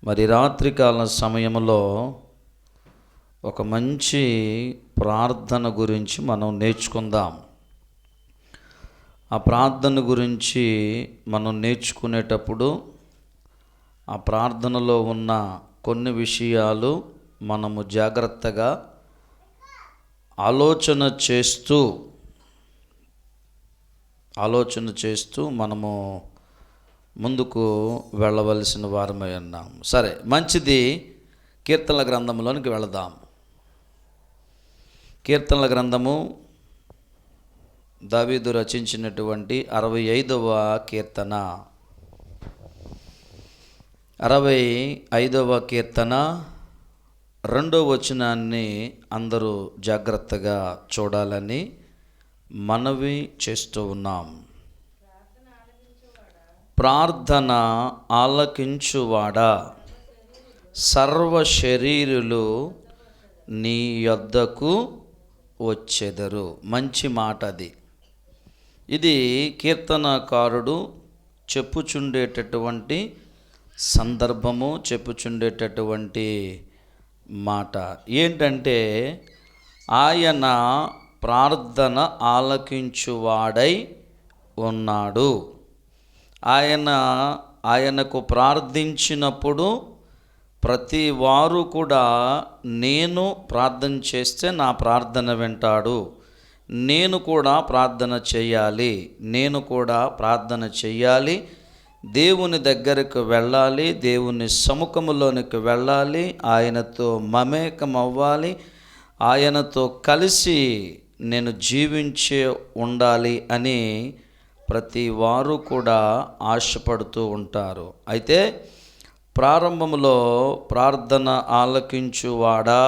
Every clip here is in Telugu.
మరి రాత్రికాల సమయంలో ఒక మంచి ప్రార్థన గురించి మనం నేర్చుకుందాం. ఆ ప్రార్థన గురించి మనం నేర్చుకునేటప్పుడు ఆ ప్రార్థనలో ఉన్న కొన్ని విషయాలు మనము జాగ్రత్తగా ఆలోచన చేస్తూ మనము ముందుకు వెళ్ళవలసిన వారమై ఉన్నాం. సరే, మంచిది. కీర్తనల గ్రంథంలోనికి వెళదాం. కీర్తనల గ్రంథము దావీదు రచించినటువంటి 65వ కీర్తన. 65వ కీర్తన 2వ వచనాన్ని అందరూ జాగ్రత్తగా చూడాలని మనవి చేస్తూ ఉన్నాం. ప్రార్థన ఆలకించువాడా, సర్వ శరీరులు నీ యొద్దకు వచ్చెదరు. మంచి మాట అది. ఇది కీర్తనకారుడు చెప్పుచుండేటటువంటి సందర్భము, చెప్పుచుండేటటువంటి మాట ఏంటంటే, ఆయన ప్రార్థన ఆలకించువాడై ఉన్నాడు. ఆయనకు ప్రార్థించినప్పుడు ప్రతి వారు కూడా నేను ప్రార్థన చేస్తే నా ప్రార్థన వింటాడు, నేను కూడా ప్రార్థన చేయాలి, దేవుని దగ్గరకు వెళ్ళాలి, దేవుని సముఖములోనికి వెళ్ళాలి, ఆయనతో మమేకం అవ్వాలి, ఆయనతో కలిసి నేను జీవించే ఉండాలి అని ప్రతి వారు కూడా ఆశపడుతూ ఉంటారు. అయితే ప్రారంభంలో ప్రార్థన ఆలకించువాడా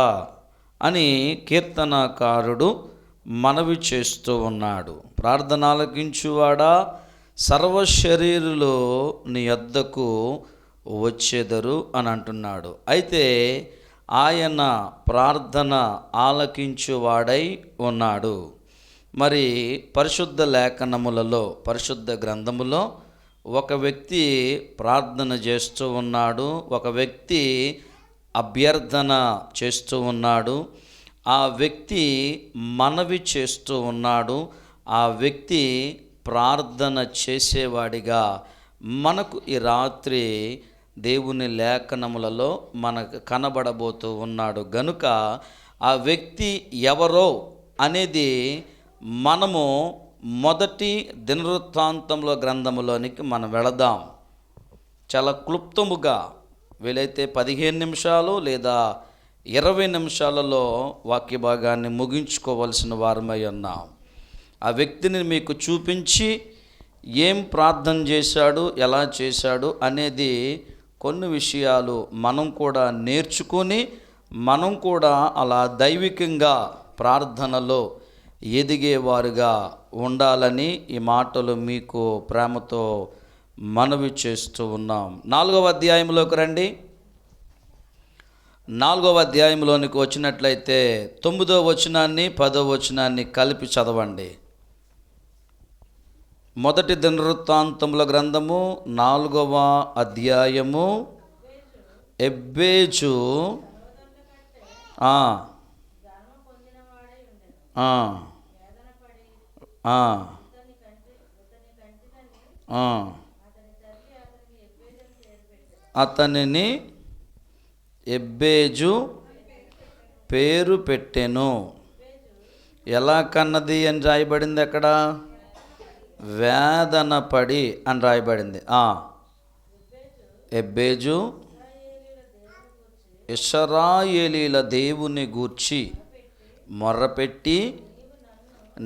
అని కీర్తనకారుడు మనవి చేస్తూ ఉన్నాడు. ప్రార్థన ఆలకించువాడా, సర్వ శరీరులు నీ యొద్దకు వచ్చెదరు అని అంటున్నాడు. అయితే ఆయన ప్రార్థన ఆలకించువాడై ఉన్నాడు. మరి పరిశుద్ధ లేఖనములలో, పరిశుద్ధ గ్రంథములో ఒక వ్యక్తి ప్రార్థన చేస్తూ ఉన్నాడు, ఒక వ్యక్తి అభ్యర్థన చేస్తూ ఉన్నాడు, ఆ వ్యక్తి మనవి చేస్తూ ఉన్నాడు, ఆ వ్యక్తి ప్రార్థన చేసేవాడిగా మనకు ఈ రాత్రి దేవుని లేఖనములలో మనకు కనబడబోతూ ఉన్నాడు. గనుక ఆ వ్యక్తి ఎవరో అనేది మనము మొదటి దినవృత్తాంతంలో గ్రంథములోనికి మనం వెళదాం. చాలా క్లుప్తముగా వీలైతే 15 నిమిషాలు లేదా 20 నిమిషాలలో వాక్య భాగాన్ని ముగించుకోవలసిన వారమై ఉన్నాం. ఆ వ్యక్తిని మీకు చూపించి ఏం ప్రార్థన చేశాడు, ఎలా చేశాడు అనేది కొన్ని విషయాలు మనం కూడా నేర్చుకొని మనం కూడా అలా దైవికంగా ప్రార్థనలో ఎదిగేవారుగా ఉండాలని ఈ మాటలు మీకు ప్రేమతో మనవి చేస్తూ ఉన్నాం. 4వ అధ్యాయంలోకి రండి. 4వ అధ్యాయంలోనికి వచ్చినట్లయితే 9వ వచనాన్ని 10వ వచనాన్ని కలిపి చదవండి. మొదటి దినవృత్తాంతముల గ్రంథము 4వ అధ్యాయము. ఎబ్బేజు అతనిని ఎబ్బేజు పేరు పెట్టెను. ఎలా కన్నది అని రాయబడింది అక్కడ? వేదన పడి అని రాయబడింది. ఎబ్బేజు ఇశ్రాయేలీల దేవుని గూర్చి మొర్రపెట్టి,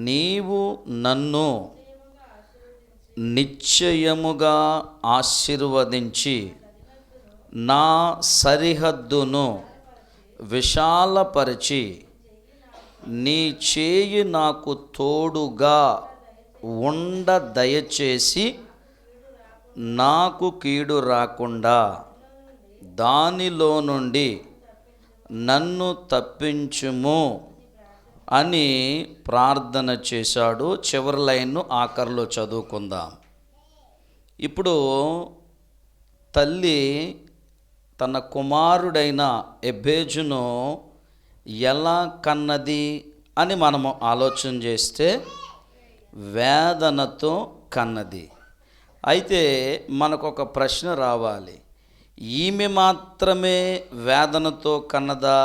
నీవు నన్ను నిశ్చయముగా ఆశీర్వదించి నా సరిహద్దును విశాలపరిచి నీ చేయి నాకు తోడుగా ఉండ దయచేసి నాకు కీడు రాకుండా దానిలో నుండి నన్ను తప్పించుము అని ప్రార్థన చేశాడు. చివరి లైన్ను ఆఖరిలో చదువుకుందాం. ఇప్పుడు తల్లి తన కుమారుడైన ఎబ్బేజును ఎలా కన్నది అని మనము ఆలోచన చేస్తే వేదనతో కన్నది. అయితే మనకు ఒక ప్రశ్న రావాలి, ఈమె మాత్రమే వేదనతో కన్నదా?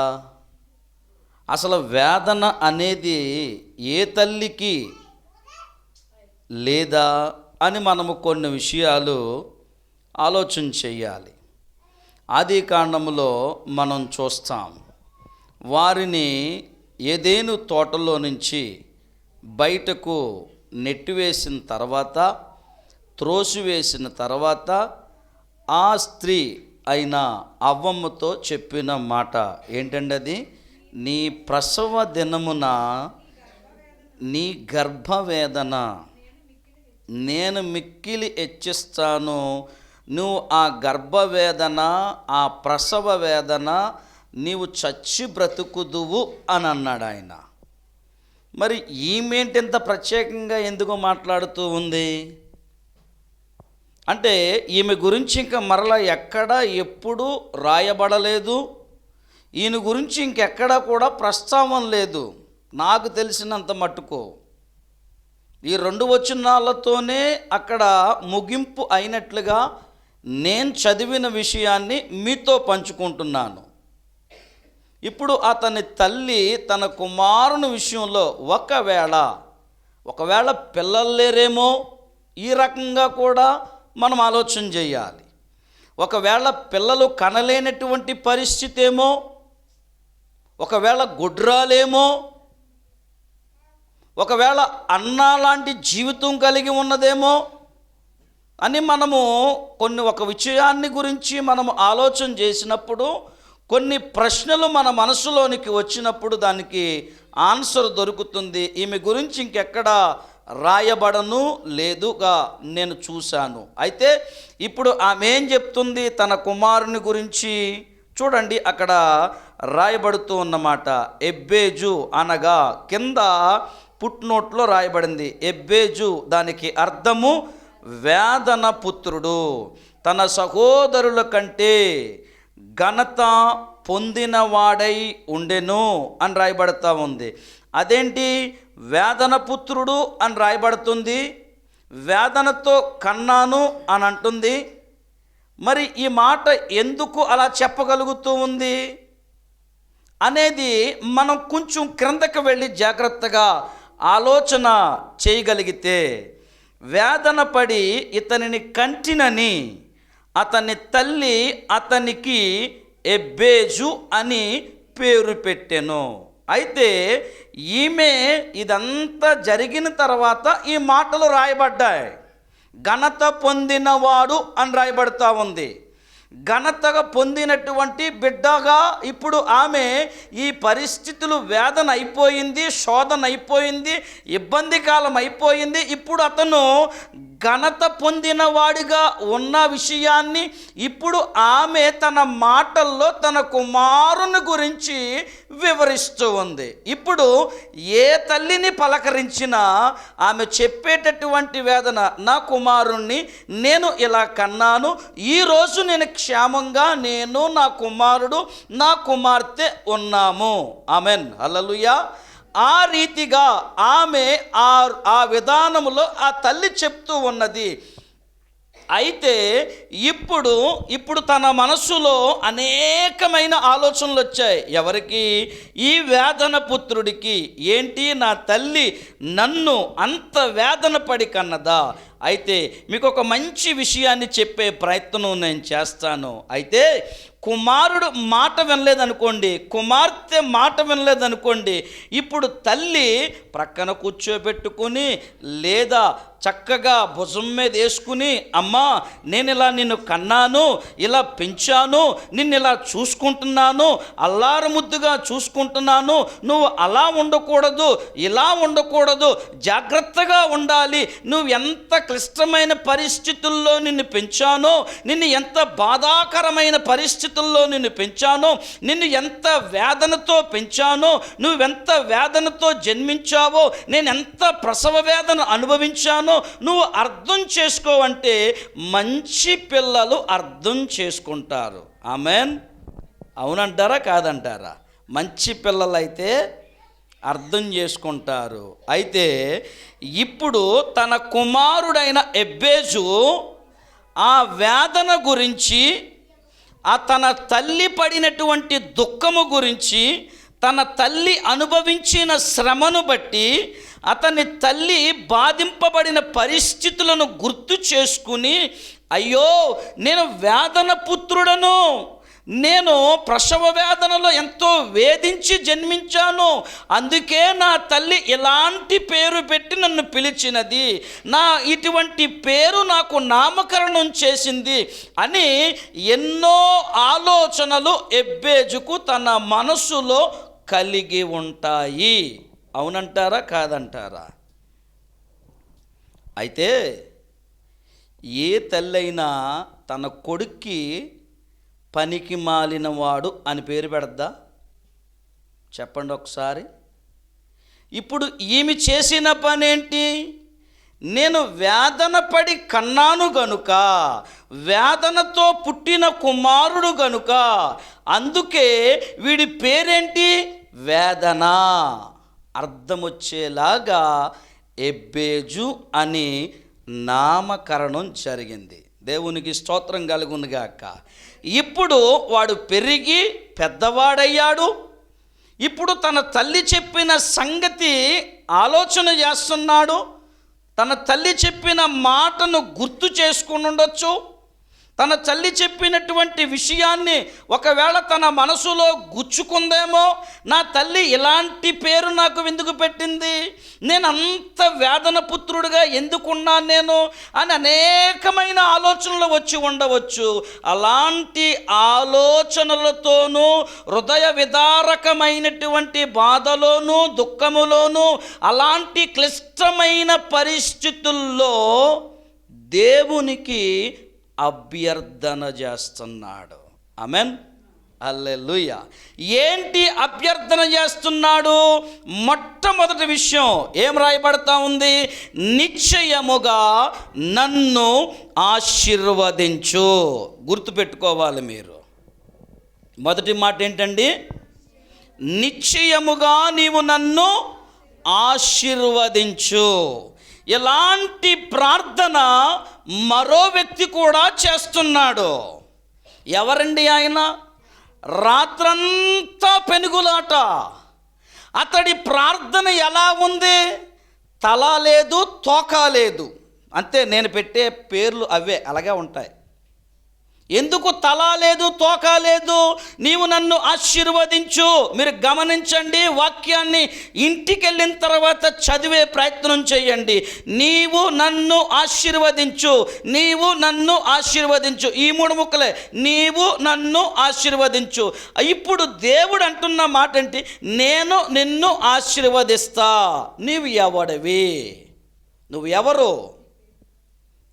అసలు వేదన అనేది ఏ తల్లికి లేదా అని మనము కొన్ని విషయాలు ఆలోచన చేయాలి. ఆదికాండములో మనం చూస్తాం, వారిని ఏదెను తోటలో నుంచి బయటకు నెట్టివేసిన తర్వాత, త్రోసివేసిన తర్వాత ఆ స్త్రీ అయిన అవ్వమ్మతో చెప్పిన మాట ఏంటంటే, అది నీ ప్రసవ దినమున నీ గర్భవేదన నేను మిక్కిలి హెచ్చిస్తాను, నువ్వు ఆ గర్భవేదన, ఆ ప్రసవ వేదన నీవు చచ్చి బ్రతుకుదువు అని అన్నాడు ఆయన. మరి ఈమెంటి ఇంత ప్రత్యేకంగా ఎందుకు మాట్లాడుతూ ఉంది అంటే, ఈమె గురించి ఇంకా మరలా ఎక్కడా ఎప్పుడూ రాయబడలేదు, ఈయన గురించి ఇంకెక్కడా కూడా ప్రస్తావన లేదు నాకు తెలిసినంత మట్టుకు. ఈ 2 వచనాలతోనే అక్కడ ముగింపు అయినట్లుగా నేను చదివిన విషయాన్ని మీతో పంచుకుంటున్నాను. ఇప్పుడు అతని తల్లి తన కుమారుని విషయంలో ఒకవేళ పిల్లలు లేరేమో, ఈ రకంగా కూడా మనం ఆలోచన చేయాలి. ఒకవేళ పిల్లలు కనలేనటువంటి పరిస్థితి ఏమో, ఒకవేళ గుడ్రాలేమో, ఒకవేళ అన్నా లాంటి జీవితం కలిగి ఉన్నదేమో అని మనము ఒక విషయాన్ని గురించి మనము ఆలోచన చేసినప్పుడు, కొన్ని ప్రశ్నలు మన మనసులోనికి వచ్చినప్పుడు దానికి ఆన్సర్ దొరుకుతుంది. ఈమె గురించి ఇంకెక్కడా రాయబడను లేదుగా నేను చూశాను. అయితే ఇప్పుడు ఆమె ఏం చెప్తుంది తన కుమారుని గురించి చూడండి, అక్కడ రాయబడుతూ ఉన్నమాట. ఎబ్బేజు అనగా కింద పుట్నోట్లో రాయబడింది ఎబ్బేజు, దానికి అర్థము వేదన పుత్రుడు, తన సహోదరుల కంటే ఘనత పొందినవాడై ఉండెను అని రాయబడతా ఉంది. అదేంటి వేదన పుత్రుడు అని రాయబడుతుంది, వేదనతో కన్నాను అని అంటుంది. మరి ఈ మాట ఎందుకు అలా చెప్పగలుగుతూ ఉంది అనేది మనం కొంచెం క్రిందకి వెళ్ళి జాగ్రత్తగా ఆలోచన చేయగలిగితే, వేదన పడి ఇతనిని కంటినని అతని తల్లి అతనికి ఎబ్బేజు అని పేరు పెట్టెను. అయితే ఈమె ఇదంతా జరిగిన తర్వాత ఈ మాటలు రాయబడ్డాయి. ఘనత పొందినవాడు అని రాయబడతా ఉంది. ఘనతగా పొందినటువంటి బిడ్డగా ఇప్పుడు ఆమె ఈ పరిస్థితులు, వేదన అయిపోయింది, శోధన అయిపోయింది, ఇబ్బంది కాలం అయిపోయింది. ఇప్పుడు అతను ఘనత పొందిన వాడిగా ఉన్న విషయాన్ని ఇప్పుడు ఆమె తన మాటల్లో తన కుమారుని గురించి వివరిస్తూ ఉంది. ఇప్పుడు ఏ తల్లిని పలకరించినా ఆమె చెప్పేటటువంటి వేదన, నా కుమారుణ్ణి నేను ఇలా కన్నాను, ఈరోజు నేను క్షేమంగా నేను, నా కుమారుడు, నా కుమార్తె ఉన్నాము. ఆమెన్, హల్లెలూయా. ఆ రీతిగా ఆమె ఆ విధానములో ఆ తల్లి చెప్తూ ఉన్నది. అయితే ఇప్పుడు తన మనసులో అనేకమైన ఆలోచనలు వచ్చాయి. ఎవరికి? ఈ వేదన పుత్రుడికి. ఏంటి, నా తల్లి నన్ను అంత వేదన పడి కన్నదా? అయితే మీకు ఒక మంచి విషయాన్ని చెప్పే ప్రయత్నం నేను చేస్తాను. అయితే కుమారుడు మాట వినలేదనుకోండి, కుమార్తె మాట వినలేదనుకోండి, ఇప్పుడు తల్లి ప్రక్కన కూర్చోబెట్టుకుని లేదా చక్కగా భుజం మీద వేసుకుని, అమ్మా నేను ఇలా నిన్ను కన్నాను, ఇలా పెంచాను, నిన్ను ఇలా చూసుకుంటున్నాను, అల్లారు ముద్దుగా చూసుకుంటున్నాను, నువ్వు అలా ఉండకూడదు, ఇలా ఉండకూడదు, జాగ్రత్తగా ఉండాలి, నువ్వు ఎంత క్లిష్టమైన పరిస్థితుల్లో నిన్ను పెంచానో, నిన్ను ఎంత బాధాకరమైన పరిస్థితుల్లో నిన్ను పెంచానో, నిన్ను ఎంత వేదనతో పెంచానో, నువ్వెంత వేదనతో జన్మించావో, నేను ఎంత ప్రసవ వేదన అనుభవించానో నువ్వు అర్థం చేసుకోవంటే మంచి పిల్లలు అర్థం చేసుకుంటారు. ఆమెన్. అవునంటారా కాదంటారా? మంచి పిల్లలైతే అర్థం చేసుకుంటారు. అయితే ఇప్పుడు తన కుమారుడైన ఎబ్బేజు ఆ వేదన గురించి, ఆ తన తల్లి పడినటువంటి దుఃఖము గురించి, తన తల్లి అనుభవించిన శ్రమను బట్టి, అతని తల్లి బాధింపబడిన పరిస్థితులను గుర్తు చేసుకుని, అయ్యో నేను వేదన పుత్రుడను, నేను ప్రసవ వేదనలో ఎంతో వేధించి జన్మించాను, అందుకే నా తల్లి ఇలాంటి పేరు పెట్టి నన్ను పిలిచినది, ఇటువంటి పేరు నాకు నామకరణం చేసింది అని ఎన్నో ఆలోచనలు ఎబ్బేజుకు తన మనసులో కలిగి ఉంటాయి. అవునంటారా కాదంటారా? అయితే ఏ తల్లైనా తన కొడుక్కి పనికి మాలినవాడు అని పేరు పెడద్దా? చెప్పండి ఒకసారి. ఇప్పుడు ఈమె చేసిన పనేంటి? నేను వేదన పడి కన్నాను గనుక, వేదనతో పుట్టిన కుమారుడు గనుక, అందుకే వీడి పేరేంటి? వేదన. అర్థమొచ్చేలాగా ఎబ్బేజు అని నామకరణం జరిగింది. దేవునికి స్తోత్రం కలుగునుగాక. ఇప్పుడు వాడు పెరిగి పెద్దవాడయ్యాడు. ఇప్పుడు తన తల్లి చెప్పిన సంగతి ఆలోచన చేస్తున్నాడు. తన తల్లి చెప్పిన మాటను గుర్తు చేసుకుని ఉండొచ్చు. తన తల్లి చెప్పినటువంటి విషయాన్ని ఒకవేళ తన మనసులో గుచ్చుకుందేమో. నా తల్లి ఇలాంటి పేరు నాకు ఎందుకు పెట్టింది, నేను అంత వేదన పుత్రుడిగా ఎందుకున్నాను నేను అని అనేకమైన ఆలోచనలు వచ్చి ఉండవచ్చు. అలాంటి ఆలోచనలతోనూ హృదయ విదారకమైనటువంటి బాధలోనూ దుఃఖములోనూ అలాంటి క్లిష్టమైన పరిస్థితుల్లో దేవునికి అభ్యర్థన చేస్తున్నాడు. ఆమెన్, హల్లెలూయా. ఏంటి అభ్యర్థన చేస్తున్నాడు? మొట్టమొదటి విషయం ఏం రాయబడతా ఉంది? నిశ్చయముగా నన్ను ఆశీర్వదించు. గుర్తుపెట్టుకోవాలి మీరు. మొదటి మాట ఏంటండి? నిశ్చయముగా నీవు నన్ను ఆశీర్వదించు. ఇలాంటి ప్రార్థన మరో వ్యక్తి కూడా చేస్తున్నాడు. ఎవరండి ఆయన? రాత్రంతా పెనుగులాట. అతడి ప్రార్థన ఎలా ఉంది? తల లేదు, తోక లేదు. అంతే, నేను పెట్టే పేర్లు అవే అలాగే ఉంటాయి. ఎందుకు తల లేదు, తోక లేదు? నీవు నన్ను ఆశీర్వదించు. మీరు గమనించండి, వాక్యాన్ని ఇంటికి వెళ్ళిన తర్వాత చదివే ప్రయత్నం చేయండి. నీవు నన్ను ఆశీర్వదించు, నీవు నన్ను ఆశీర్వదించు. ఈ 3 ముక్కలే, నీవు నన్ను ఆశీర్వదించు. ఇప్పుడు దేవుడు అంటున్న మాట ఏంటి? నేను నిన్ను ఆశీర్వదిస్తా. నీవు ఎవడివి? నువ్వు ఎవరు?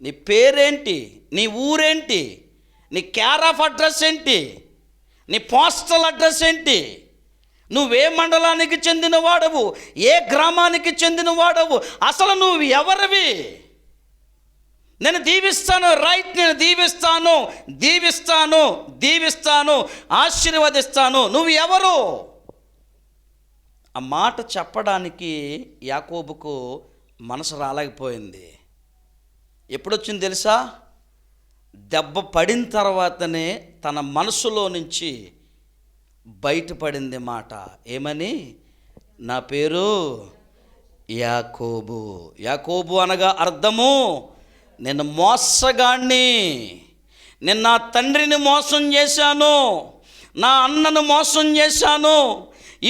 నీ పేరేంటి? నీ ఊరేంటి? నీ కేర్ ఆఫ్ అడ్రస్ ఏంటి? నీ పోస్టల్ అడ్రస్ ఏంటి? నువ్వే మండలానికి చెందిన వాడవు? ఏ గ్రామానికి చెందిన వాడవు? అసలు నువ్వు ఎవరివి? నేను దీవిస్తాను, రైట్, నేను దీవిస్తాను, దీవిస్తాను, దీవిస్తాను, ఆశీర్వదిస్తాను. నువ్వు ఎవరు? ఆ మాట చెప్పడానికి యాకోబుకు మనసు రాలేకపోయింది. ఎప్పుడొచ్చింది తెలుసా? దెబ్బ పడిన తర్వాతనే తన మనసులో నుంచి బయటపడింది మాట. ఏమని? నా పేరు యాకోబు. యాకోబు అనగా అర్థము నేను మోసగాణ్ణి, నేను నా తండ్రిని మోసం చేశాను, నా అన్నను మోసం చేశాను,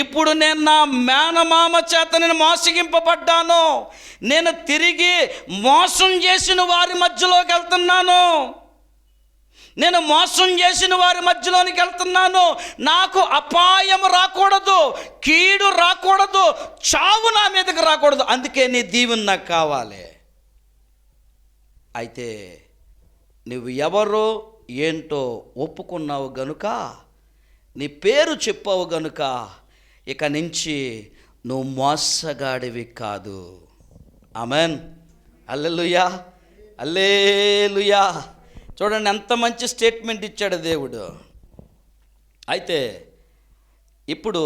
ఇప్పుడు నేను నా మేనమామ చేత నేను మోసగింపబడ్డాను, నేను తిరిగి మోసం చేసిన వారి మధ్యలోకి వెళ్తున్నాను, నేను మోసం చేసిన వారి మధ్యలోనికి వెళ్తున్నాను. నాకు అపాయం రాకూడదు, కీడు రాకూడదు, చావు నా మీదకి రాకూడదు. అందుకే నీ దీవెన నాకు కావాలి. అయితే నువ్వు ఎవరో ఏంటో ఒప్పుకున్నావు గనుక, నీ పేరు చెప్పావు గనుక, ఇక నుంచి నువ్వు మోసగాడివి కాదు. ఆమెన్, హల్లెలూయా, హల్లెలూయా. చూడండి ఎంత మంచి స్టేట్మెంట్ ఇచ్చాడు దేవుడు. అయితే ఇప్పుడు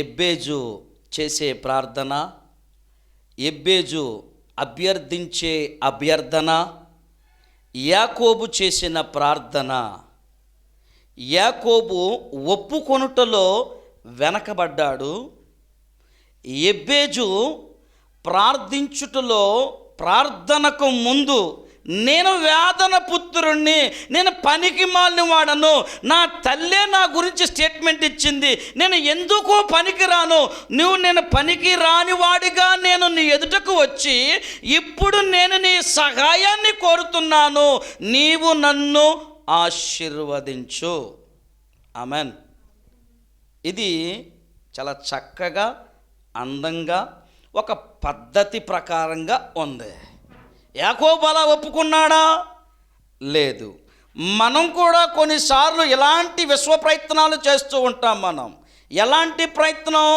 ఎబ్బేజు చేసే ప్రార్థన, ఎబ్బేజు అభ్యర్థించే అభ్యర్థన, యాకోబు చేసిన ప్రార్థన, యాకోబు ఒప్పుకొనుటలో వెనకబడ్డాడు. ఎబ్బేజు ప్రార్థించుటలో, ప్రార్థనకు ముందు నేను వేదన పుత్రుణ్ణి, నేను పనికి మాలిన వాడను, నా తల్లే నా గురించి స్టేట్మెంట్ ఇచ్చింది, నేను ఎందుకు పనికి రాను, నేను పనికి రాని వాడిగా నేను నీ ఎదుటకు వచ్చి ఇప్పుడు నేను నీ సహాయాన్ని కోరుతున్నాను, నీవు నన్ను ఆశీర్వదించు. ఆమెన్. ఇది చాలా చక్కగా, అందంగా, ఒక పద్ధతి ప్రకారంగా ఉంది. యాకోబు అలా ఒప్పుకున్నాడా? లేదు. మనం కూడా కొన్నిసార్లు ఇలాంటి విశ్వ ప్రయత్నాలు చేస్తూ ఉంటాం. మనం ఎలాంటి ప్రయత్నం?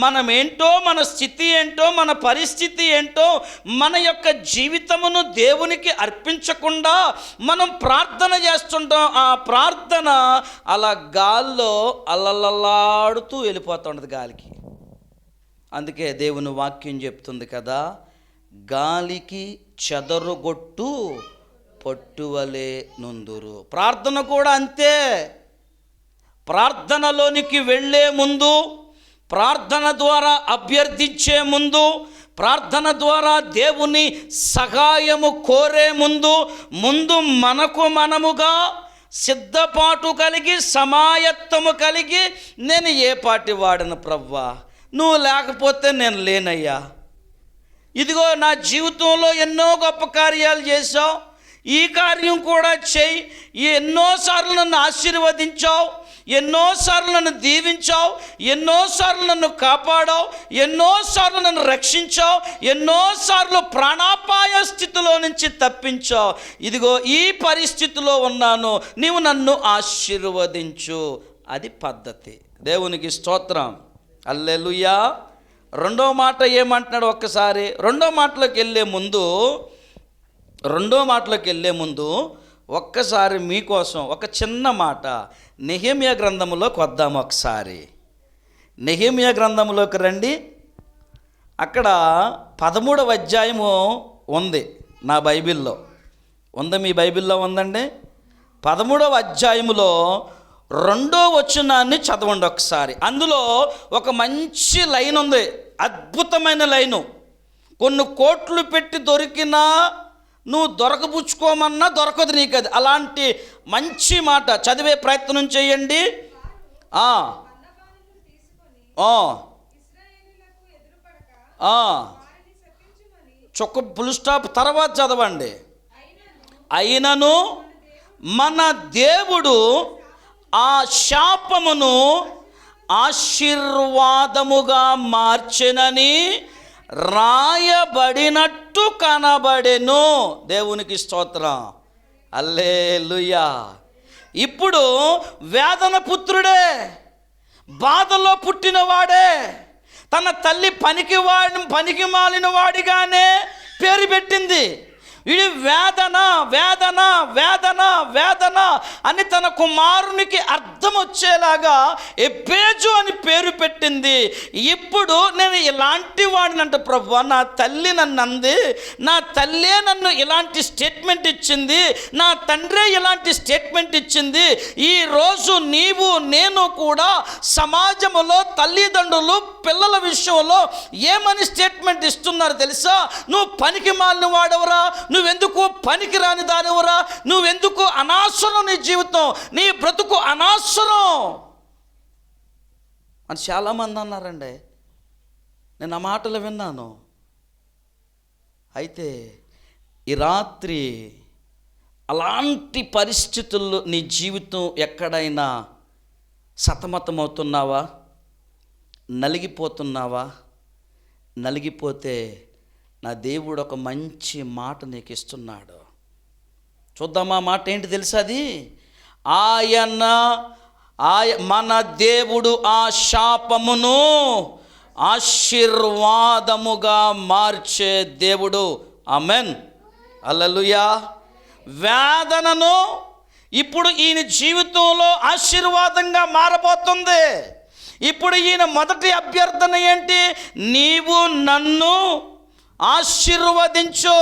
మనం ఏంటో, మన స్థితి ఏంటో, మన పరిస్థితి ఏంటో, మన యొక్క జీవితమును దేవునికి అర్పించకుండా మనం ప్రార్థన చేస్తుంటాం. ఆ ప్రార్థన అలా గాల్లో అల్లల్లాడుతూ వెళ్ళిపోతుండదు గాలికి. అందుకే దేవుని వాక్యం చెప్తుంది కదా, గాలికి చెదరుగొట్టు పట్టువలే నుందురు. ప్రార్థన కూడా అంతే. ప్రార్థనలోనికి వెళ్ళే ముందు, ప్రార్థన ద్వారా అభ్యర్థించే ముందు, ప్రార్థన ద్వారా దేవుని సహాయము కోరే ముందు మనకు మనముగా సిద్ధపాటు కలిగి, సమాయత్తము కలిగి, నేను ఏ పాటి వాడను ప్రభువా, నువ్వు లేకపోతే నేను లేనయ్యా, ఇదిగో నా జీవితంలో ఎన్నో గొప్ప కార్యాలు చేశావు, ఈ కార్యం కూడా చేయి, ఎన్నోసార్లు నన్ను ఆశీర్వదించావు, ఎన్నోసార్లు నన్ను దీవించావు, ఎన్నోసార్లు నన్ను కాపాడావు, ఎన్నోసార్లు నన్ను రక్షించావు, ఎన్నోసార్లు ప్రాణాపాయ స్థితిలో నుంచి తప్పించావు, ఇదిగో ఈ పరిస్థితిలో ఉన్నాను, నీవు నన్ను ఆశీర్వదించు. అది పద్ధతి. దేవునికి స్తోత్రం. హల్లెలూయా. రెండో మాట ఏమంటున్నాడు ఒక్కసారి. రెండో మాటలోకి వెళ్ళే ముందు ఒక్కసారి మీకోసం ఒక చిన్న మాట నెహెమ్యా గ్రంథంలోకి వద్దాము. ఒకసారి నెహెమ్యా గ్రంథంలోకి రండి. అక్కడ 13వ అధ్యాయము ఉంది నా బైబిల్లో. ఉందా? మీ బైబిల్లో ఉందండి. 13వ అధ్యాయములో 2వ వచనాన్ని చదవండి ఒకసారి. అందులో ఒక మంచి లైన్ ఉంది, అద్భుతమైన లైను. కొన్ని కోట్లు పెట్టి దొరికినా నువ్వు దొరకపుచ్చుకోమన్నా దొరకదు నీకు. అది అలాంటి మంచి మాట చదివే ప్రయత్నం చేయండి. చొక్క ఫుల్ స్టాప్ తర్వాత చదవండి. అయినను మన దేవుడు ఆ శాపమును ఆశీర్వాదముగా మార్చెనని రాయబడినట్టు కనబడెను. దేవునికి స్తోత్రం. హల్లెలూయా. ఇప్పుడు వేదన పుత్రుడే, బాధలో పుట్టినవాడే, తన తల్లి పనికి మాలిన వాడిగానే పేరు పెట్టింది. ఇది వేదన వేదన వేదన వేదన అని తన కుమారునికి అర్థం వచ్చేలాగా ఎబ్బేజు అని పేరు పెట్టింది. ఇప్పుడు నేను ఇలాంటి వాడినంట ప్రభువా, నా తల్లి నన్ను అంది, నా తల్లే నన్ను ఇలాంటి స్టేట్మెంట్ ఇచ్చింది, నా తండ్రే ఇలాంటి స్టేట్మెంట్ ఇచ్చింది. ఈరోజు నీవు నేను కూడా సమాజంలో తల్లిదండ్రులు పిల్లల విషయంలో ఏమని స్టేట్మెంట్ ఇస్తున్నారు తెలుసా? నువ్వు పనికి మాలిన వాడవరా, నువ్వెందుకు పనికి రాని దానివరా, నువ్వెందుకు అనవసరం, నీ జీవితం నీ బ్రతుకు అనవసరం అని చాలామంది అన్నారండి. నేను ఆ మాటలు విన్నాను. అయితే ఈ రాత్రి అలాంటి పరిస్థితుల్లో నీ జీవితం ఎక్కడైనా సతమతమవుతున్నావా, నలిగిపోతున్నావా? నలిగిపోతే నా దేవుడు ఒక మంచి మాట నీకు ఇస్తున్నాడు. చూద్దామా మాట ఏంటి తెలుసా? అది మన దేవుడు ఆ శాపమును ఆశీర్వాదముగా మార్చే దేవుడు. ఆమెన్. హల్లెలూయా. వేదనను ఇప్పుడు ఈయన జీవితంలో ఆశీర్వాదంగా మారబోతుంది. ఇప్పుడు ఈయన మొదటి అభ్యర్థన ఏంటి? నీవు నన్ను ఆశీర్వదించు.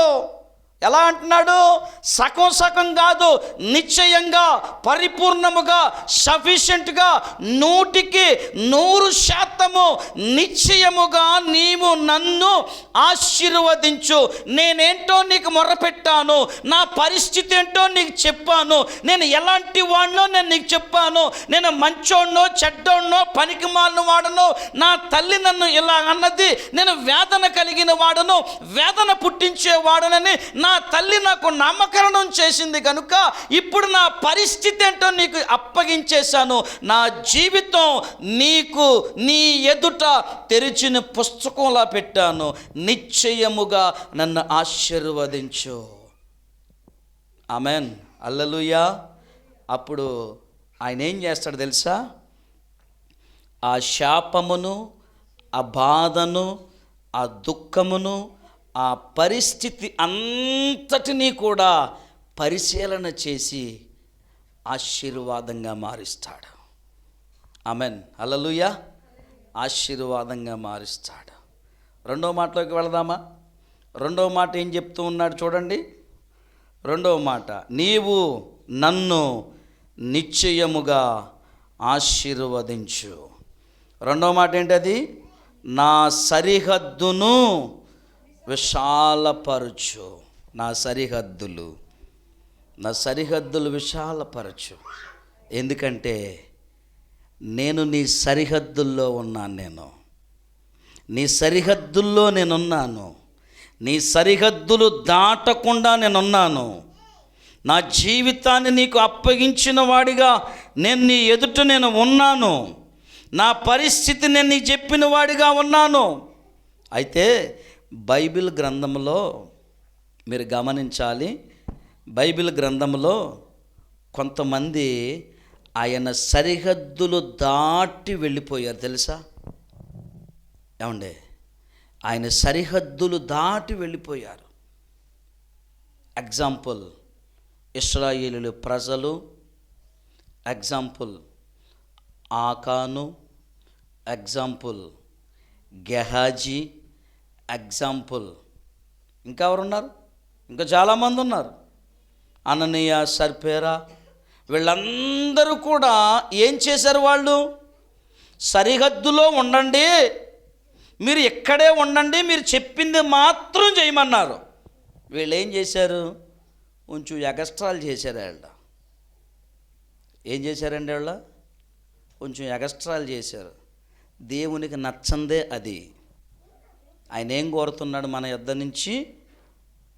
ఎలా అంటున్నాడు? సగం సగం కాదు, నిశ్చయంగా, పరిపూర్ణముగా, సఫిషియెంట్గా, 100% నిశ్చయముగా నీవు నన్ను ఆశీర్వదించు. నేనేంటో నీకు మొర్రపెట్టాను, నా పరిస్థితి ఏంటో నీకు చెప్పాను, నేను ఎలాంటి వాడినో నేను నీకు చెప్పాను. నేను మంచోడినో చెడ్డోడినో పనికిమాలిన వాడను, నా తల్లి నన్ను ఇలా అన్నది, నేను వేదన కలిగిన వాడను, వేదన పుట్టించే వాడనని నా తల్లి నాకు నామకరణం చేసింది కనుక ఇప్పుడు నా పరిస్థితి ఏంటో నీకు అప్పగించేశాను. నా జీవితం నీకు నీ ఎదుట తెరిచిన పుస్తకంలా పెట్టాను. నిశ్చయముగా నన్ను ఆశీర్వదించు. ఆమెన్, హల్లెలూయా. అప్పుడు ఆయన ఏం చేస్తాడు తెలుసా? ఆ శాపమును, ఆ బాధను, ఆ దుఃఖమును, ఆ పరిస్థితి అంతటినీ కూడా పరిశీలన చేసి ఆశీర్వాదంగా మారుస్తాడు. ఆమెన్, హల్లెలూయా. ఆశీర్వాదంగా మారుస్తాడు. రెండవ మాటలోకి వెళదామా? రెండవ మాట ఏం చెప్తూ ఉన్నాడు చూడండి. రెండవ మాట, నీవు నన్ను నిశ్చయముగా ఆశీర్వదించు. రెండవ మాట ఏంటది? నా సరిహద్దును విశాలపరచు. నా సరిహద్దులు విశాలపరచు. ఎందుకంటే నేను నీ సరిహద్దుల్లో ఉన్నాను. నీ సరిహద్దుల్లో నేనున్నాను. నీ సరిహద్దులు దాటకుండా నేనున్నాను. నా జీవితాన్ని నీకు అప్పగించిన వాడిగా నేను నీ ఎదుట నేను ఉన్నాను. నా పరిస్థితి నేను నీకు చెప్పిన వాడిగా ఉన్నాను. అయితే బైబిల్ గ్రంథంలో మీరు గమనించాలి, బైబిల్ గ్రంథంలో కొంతమంది ఆయన సరిహద్దులు దాటి వెళ్ళిపోయారు తెలుసా? ఏమండి, ఆయన సరిహద్దులు దాటి వెళ్ళిపోయారు. ఎగ్జాంపుల్ ఇశ్రాయేలు ప్రజలు, ఎగ్జాంపుల్ ఆకాను, ఎగ్జాంపుల్ గెహాజీ, ఎగ్జాంపుల్ ఇంకా ఎవరున్నారు? ఇంకా చాలామంది ఉన్నారు. అననీయ, సర్పేరా, వీళ్ళందరూ కూడా ఏం చేశారు? వాళ్ళు సరిహద్దులో ఉండండి, మీరు ఇక్కడే ఉండండి, మీరు చెప్పింది మాత్రం చేయమన్నారు. వీళ్ళు ఏం చేశారు? కొంచెం ఎగస్ట్రాలు చేశారు. ఏం చేశారండి వాళ్ళ? కొంచెం ఎగస్ట్రాలు చేశారు. దేవునికి నచ్చందే అది. ఆయన ఏం కోరుతున్నాడు మన యొద్ద నుంచి?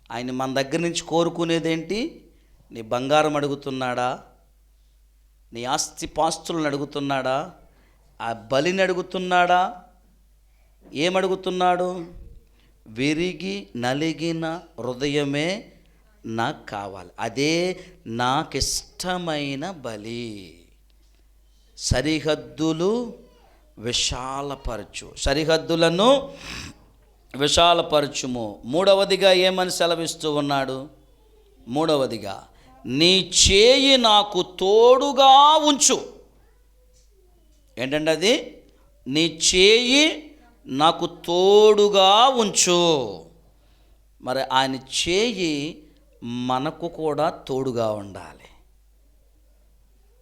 ఆయన మన దగ్గర నుంచి కోరుకునేదేంటి? నీ బంగారం అడుగుతున్నాడా? నీ ఆస్తిపాస్తులను అడుగుతున్నాడా? ఆ బలిని అడుగుతున్నాడా? ఏమడుగుతున్నాడు? విరిగి నలిగిన హృదయమే నాకు కావాలి, అదే నాకిష్టమైన బలి. సరిహద్దులు విశాలపరచు, సరిహద్దులను విశాలపరచుము. మూడవదిగా ఏమని సెలవిస్తూ ఉన్నాడు? మూడవదిగా నీ చేయి నాకు తోడుగా ఉంచు. ఏంటంటే అది? నీ చేయి నాకు తోడుగా ఉంచు. మరి ఆయన చేయి మనకు కూడా తోడుగా ఉండాలి,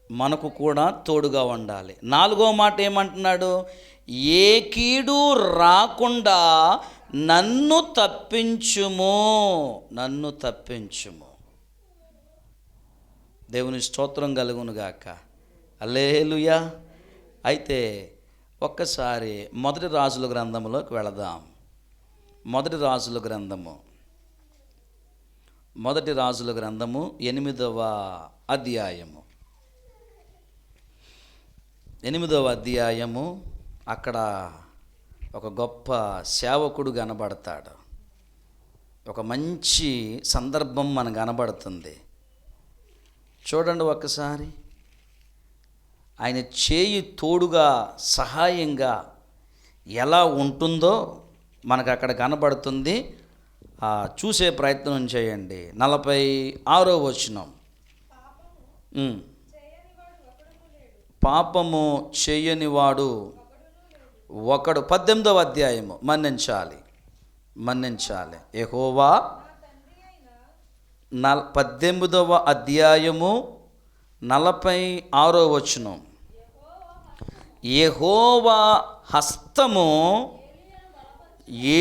మనకు కూడా తోడుగా ఉండాలి. నాలుగో మాట ఏమంటున్నాడు? ఏ కీడు రాకుండా నన్ను తప్పించుము, నన్ను తప్పించుము. దేవుని స్తోత్రం కలుగునుగాక. హల్లెలూయా. అయితే ఒక్కసారి మొదటి రాజుల గ్రంథంలోకి వెళదాం. మొదటి రాజుల గ్రంథము 8వ అధ్యాయము. 8వ అధ్యాయము. అక్కడ ఒక గొప్ప సేవకుడు కనబడతాడు. ఒక మంచి సందర్భం మనకు కనబడుతుంది. చూడండి ఒక్కసారి. ఆయన చేయి తోడుగా సహాయంగా ఎలా ఉంటుందో మనకు అక్కడ కనబడుతుంది. చూసే ప్రయత్నం చేయండి. 46వ వచనం. పాపము చేయనివాడు ఒకడు. 18వ అధ్యాయము మన్నించాలి. యెహోవా 18వ అధ్యాయము 46వ వచనం. యెహోవా హస్తము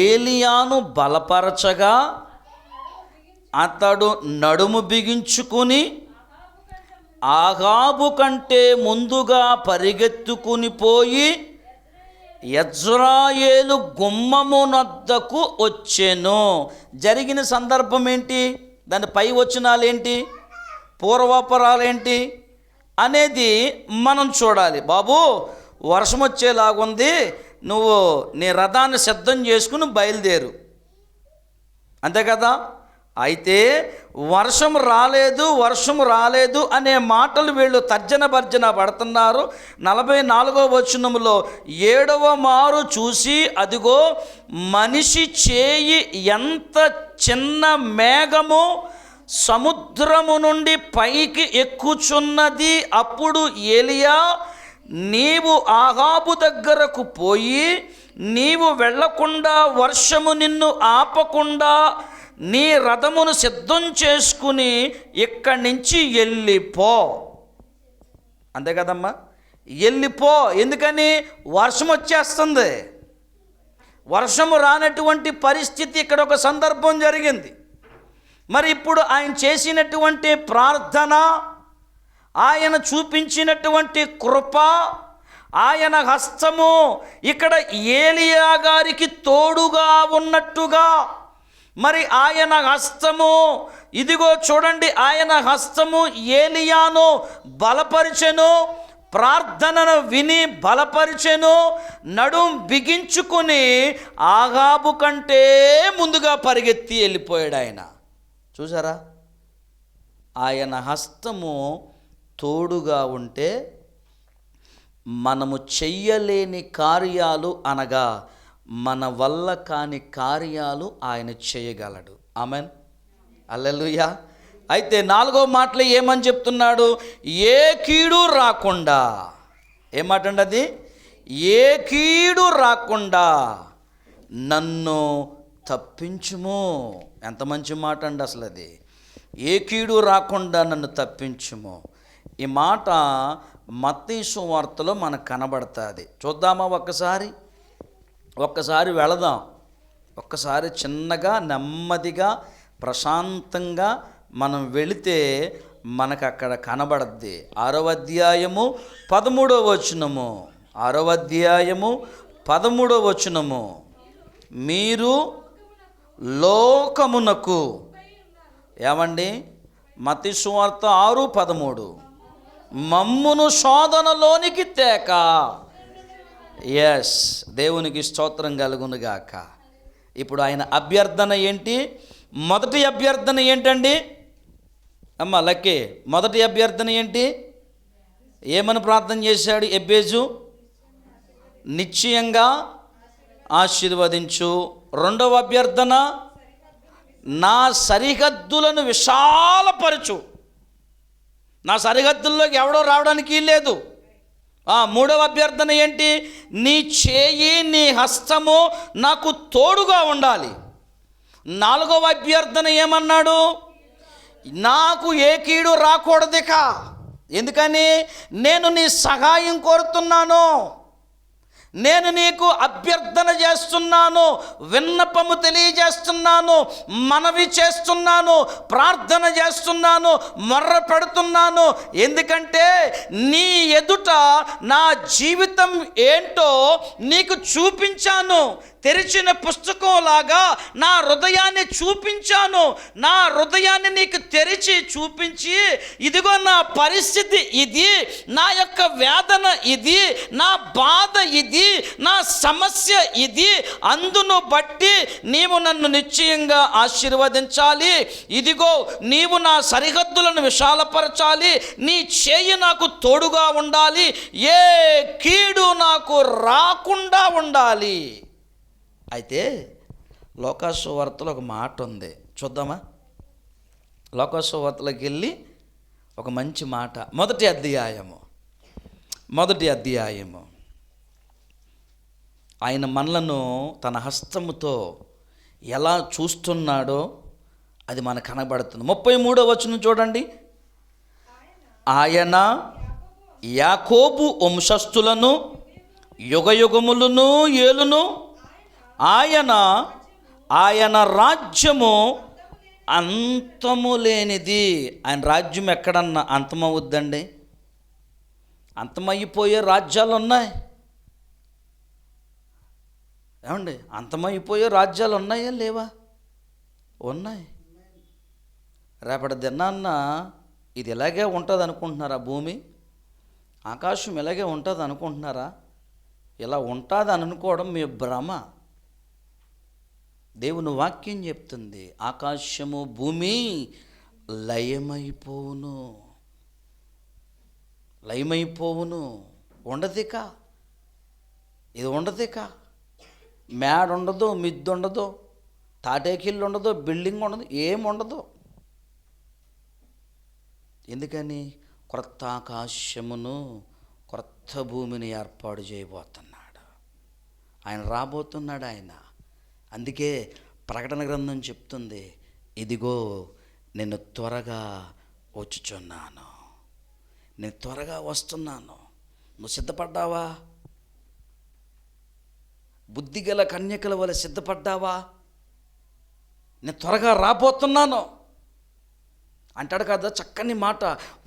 ఏలియాను బలపరచగా అతడు నడుము బిగించుకుని ఆహాబు కంటే ముందుగా పరిగెత్తుకుని పోయి యెజ్రెయేలు గుమ్మమునొద్దకు వచ్చెను. జరిగిన సందర్భం ఏంటి, దాని పై వచనాలేంటి, పూర్వాపరాలేంటి అనేది మనం చూడాలి. బాబు వర్షం వచ్చేలాగుంది, నువ్వు నీ రథాన్ని సిద్ధం చేసుకుని బయలుదేరు, అంతే కదా. అయితే వర్షం రాలేదు అనే మాటలు వీళ్ళు తర్జన భర్జన పడుతున్నారు. 44వ వచనంలో 7వ మారు చూసి అదిగో మనిషి చేయి ఎంత చిన్న మేఘము సముద్రము నుండి పైకి ఎక్కుచున్నది. అప్పుడు ఏలియా, నీవు ఆహాబు దగ్గరకు పోయి నీవు వెళ్ళకుండా వర్షము నిన్ను ఆపకుండా నీ రథమును సిద్ధం చేసుకుని ఇక్కడి నుంచి వెళ్ళిపో, అంతే కదమ్మా, వెళ్ళిపో. ఎందుకని? వర్షం వచ్చేస్తుంది. వర్షము రానటువంటి పరిస్థితి ఇక్కడ ఒక సందర్భం జరిగింది. మరి ఇప్పుడు ఆయన చేసినటువంటి ప్రార్థన, ఆయన చూపించినటువంటి కృప, ఆయన హస్తము ఇక్కడ ఏలియా గారికి తోడుగా ఉన్నట్టుగా, మరి ఆయన హస్తము ఇదిగో చూడండి, ఆయన హస్తము ఏలియాను బలపరిచెను, ప్రార్థనను విని బలపరిచెను, నడుం బిగించుకుని ఆహాబు కంటే ముందుగా పరిగెత్తి వెళ్ళిపోయాడు ఆయన. చూసారా, ఆయన హస్తము తోడుగా ఉంటే మనము చెయ్యలేని కార్యాలు అనగా మన వల్ల కాని కార్యాలు ఆయన చేయగలడు. ఆమెన్, హల్లెలూయా. అయితే 4వ మాటలో ఏమని చెప్తున్నాడు? ఏ కీడు రాకుండా. ఏమాటండి అది? ఏ కీడు రాకుండా నన్ను తప్పించుము. ఎంత మంచి మాట అండి అసలు అది. ఏ కీడు రాకుండా నన్ను తప్పించుము. ఈ మాట మత్తయి సువార్తలో మనకు కనబడుతుంది. చూద్దామా ఒక్కసారి వెళదాం. ఒక్కసారి చిన్నగా నెమ్మదిగా ప్రశాంతంగా మనం వెళితే మనకు అక్కడ కనబడద్ది. 6వ అధ్యాయము 13వ వచనము. 6వ అధ్యాయము 13వ వచనము. మీరు లోకమునకు, ఏమండి, మత్తయి సువార్త 6:13, మమ్మును శోధనలోనికి తేక. ఎస్, దేవునికి స్తోత్రం కలుగునుగాక. ఇప్పుడు ఆయన అభ్యర్థన ఏంటి? మొదటి అభ్యర్థన ఏంటండి అమ్మ లక్కే? మొదటి అభ్యర్థన ఏంటి? ఏమని ప్రార్థన చేశాడు ఎబ్బేజు? నిశ్చయంగా ఆశీర్వదించు. రెండవ అభ్యర్థన, నా సరిహద్దులను విశాలపరచు. నా సరిహద్దుల్లోకి ఎవడో రావడానికి లేదు. మూడవ అభ్యర్థన ఏంటి? నీ చేయి, నీ హస్తము నాకు తోడుగా ఉండాలి. 4వ అభ్యర్థన ఏమన్నాడు? నాకు ఏ కీడు రాకూడదిక. ఎందుకని? నేను నీ సహాయం కోరుతున్నాను, నేను నీకు అభ్యర్థన చేస్తున్నాను, విన్నపము తెలియజేస్తున్నాను, మనవి చేస్తున్నాను, ప్రార్థన చేస్తున్నాను, మొర్ర పెడుతున్నాను. ఎందుకంటే నీ ఎదుట నా జీవితం ఏంటో నీకు చూపించాను. తెరిచిన పుస్తకంలాగా నా హృదయాన్ని చూపించాను. నా హృదయాన్ని నీకు తెరిచి చూపించి, ఇదిగో నా పరిస్థితి ఇది, నా యొక్క వేదన ఇది, నా బాధ ఇది, నా సమస్య ఇది, అందును బట్టి నీవు నన్ను నిశ్చయంగా ఆశీర్వదించాలి. ఇదిగో నీవు నా సరిహద్దులను విశాలపరచాలి, నీ చేయి నాకు తోడుగా ఉండాలి, ఏ కీడు నాకు రాకుండా ఉండాలి. అయితే లోకాసు వార్తలో ఒక మాట ఉంది, చూద్దామా? లోకాసు వార్తలోకి వెళ్ళి ఒక మంచి మాట. మొదటి అధ్యాయము ఆయన మనలను తన హస్తముతో ఎలా చూస్తున్నాడో అది మనకు కనబడుతుంది. 33వ వచనం చూడండి. ఆయన యాకోబు వంశస్థులను యుగయుగములను ఏలును. ఆయన రాజ్యము అంతము లేనిది. ఆయన రాజ్యం ఎక్కడన్నా అంతమవుద్దండి? అంతమైపోయే రాజ్యాలు ఉన్నాయి. ఏమండి, అంతమైపోయే రాజ్యాలు ఉన్నాయా లేవా? ఉన్నాయి. రేపటి దినాన్న ఇది ఇలాగే ఉంటుంది అనుకుంటున్నారా? భూమి ఆకాశం ఇలాగే ఉంటుంది అనుకుంటున్నారా? ఇలా ఉంటుంది అని అనుకోవడం మీ భ్రమ. దేవుని వాక్యం చెప్తుంది, ఆకాశము భూమి లయమైపోవును. ఉండదిక, ఇది ఉండదిక. మేడ ఉండదు, మిద్దు ఉండదు, తాటేకిల్లు ఉండదు, బిల్డింగ్ ఉండదు, ఏముండదు. ఎందుకని? క్రొత్త ఆకాశమును క్రొత్త భూమిని ఏర్పాటు చేయబోతున్నాడు. ఆయన రాబోతున్నాడు ఆయన. అందుకే ప్రకటన గ్రంథం చెప్తుంది, ఇదిగో నేను త్వరగా వచ్చుచున్నాను, నేను త్వరగా వస్తున్నాను. నువ్వు సిద్ధపడ్డావా? బుద్ధిగల కన్యకల వలె సిద్ధపడ్డావా? నేను త్వరగా రాబోతున్నాను అంటాడు కదా, చక్కని మాట.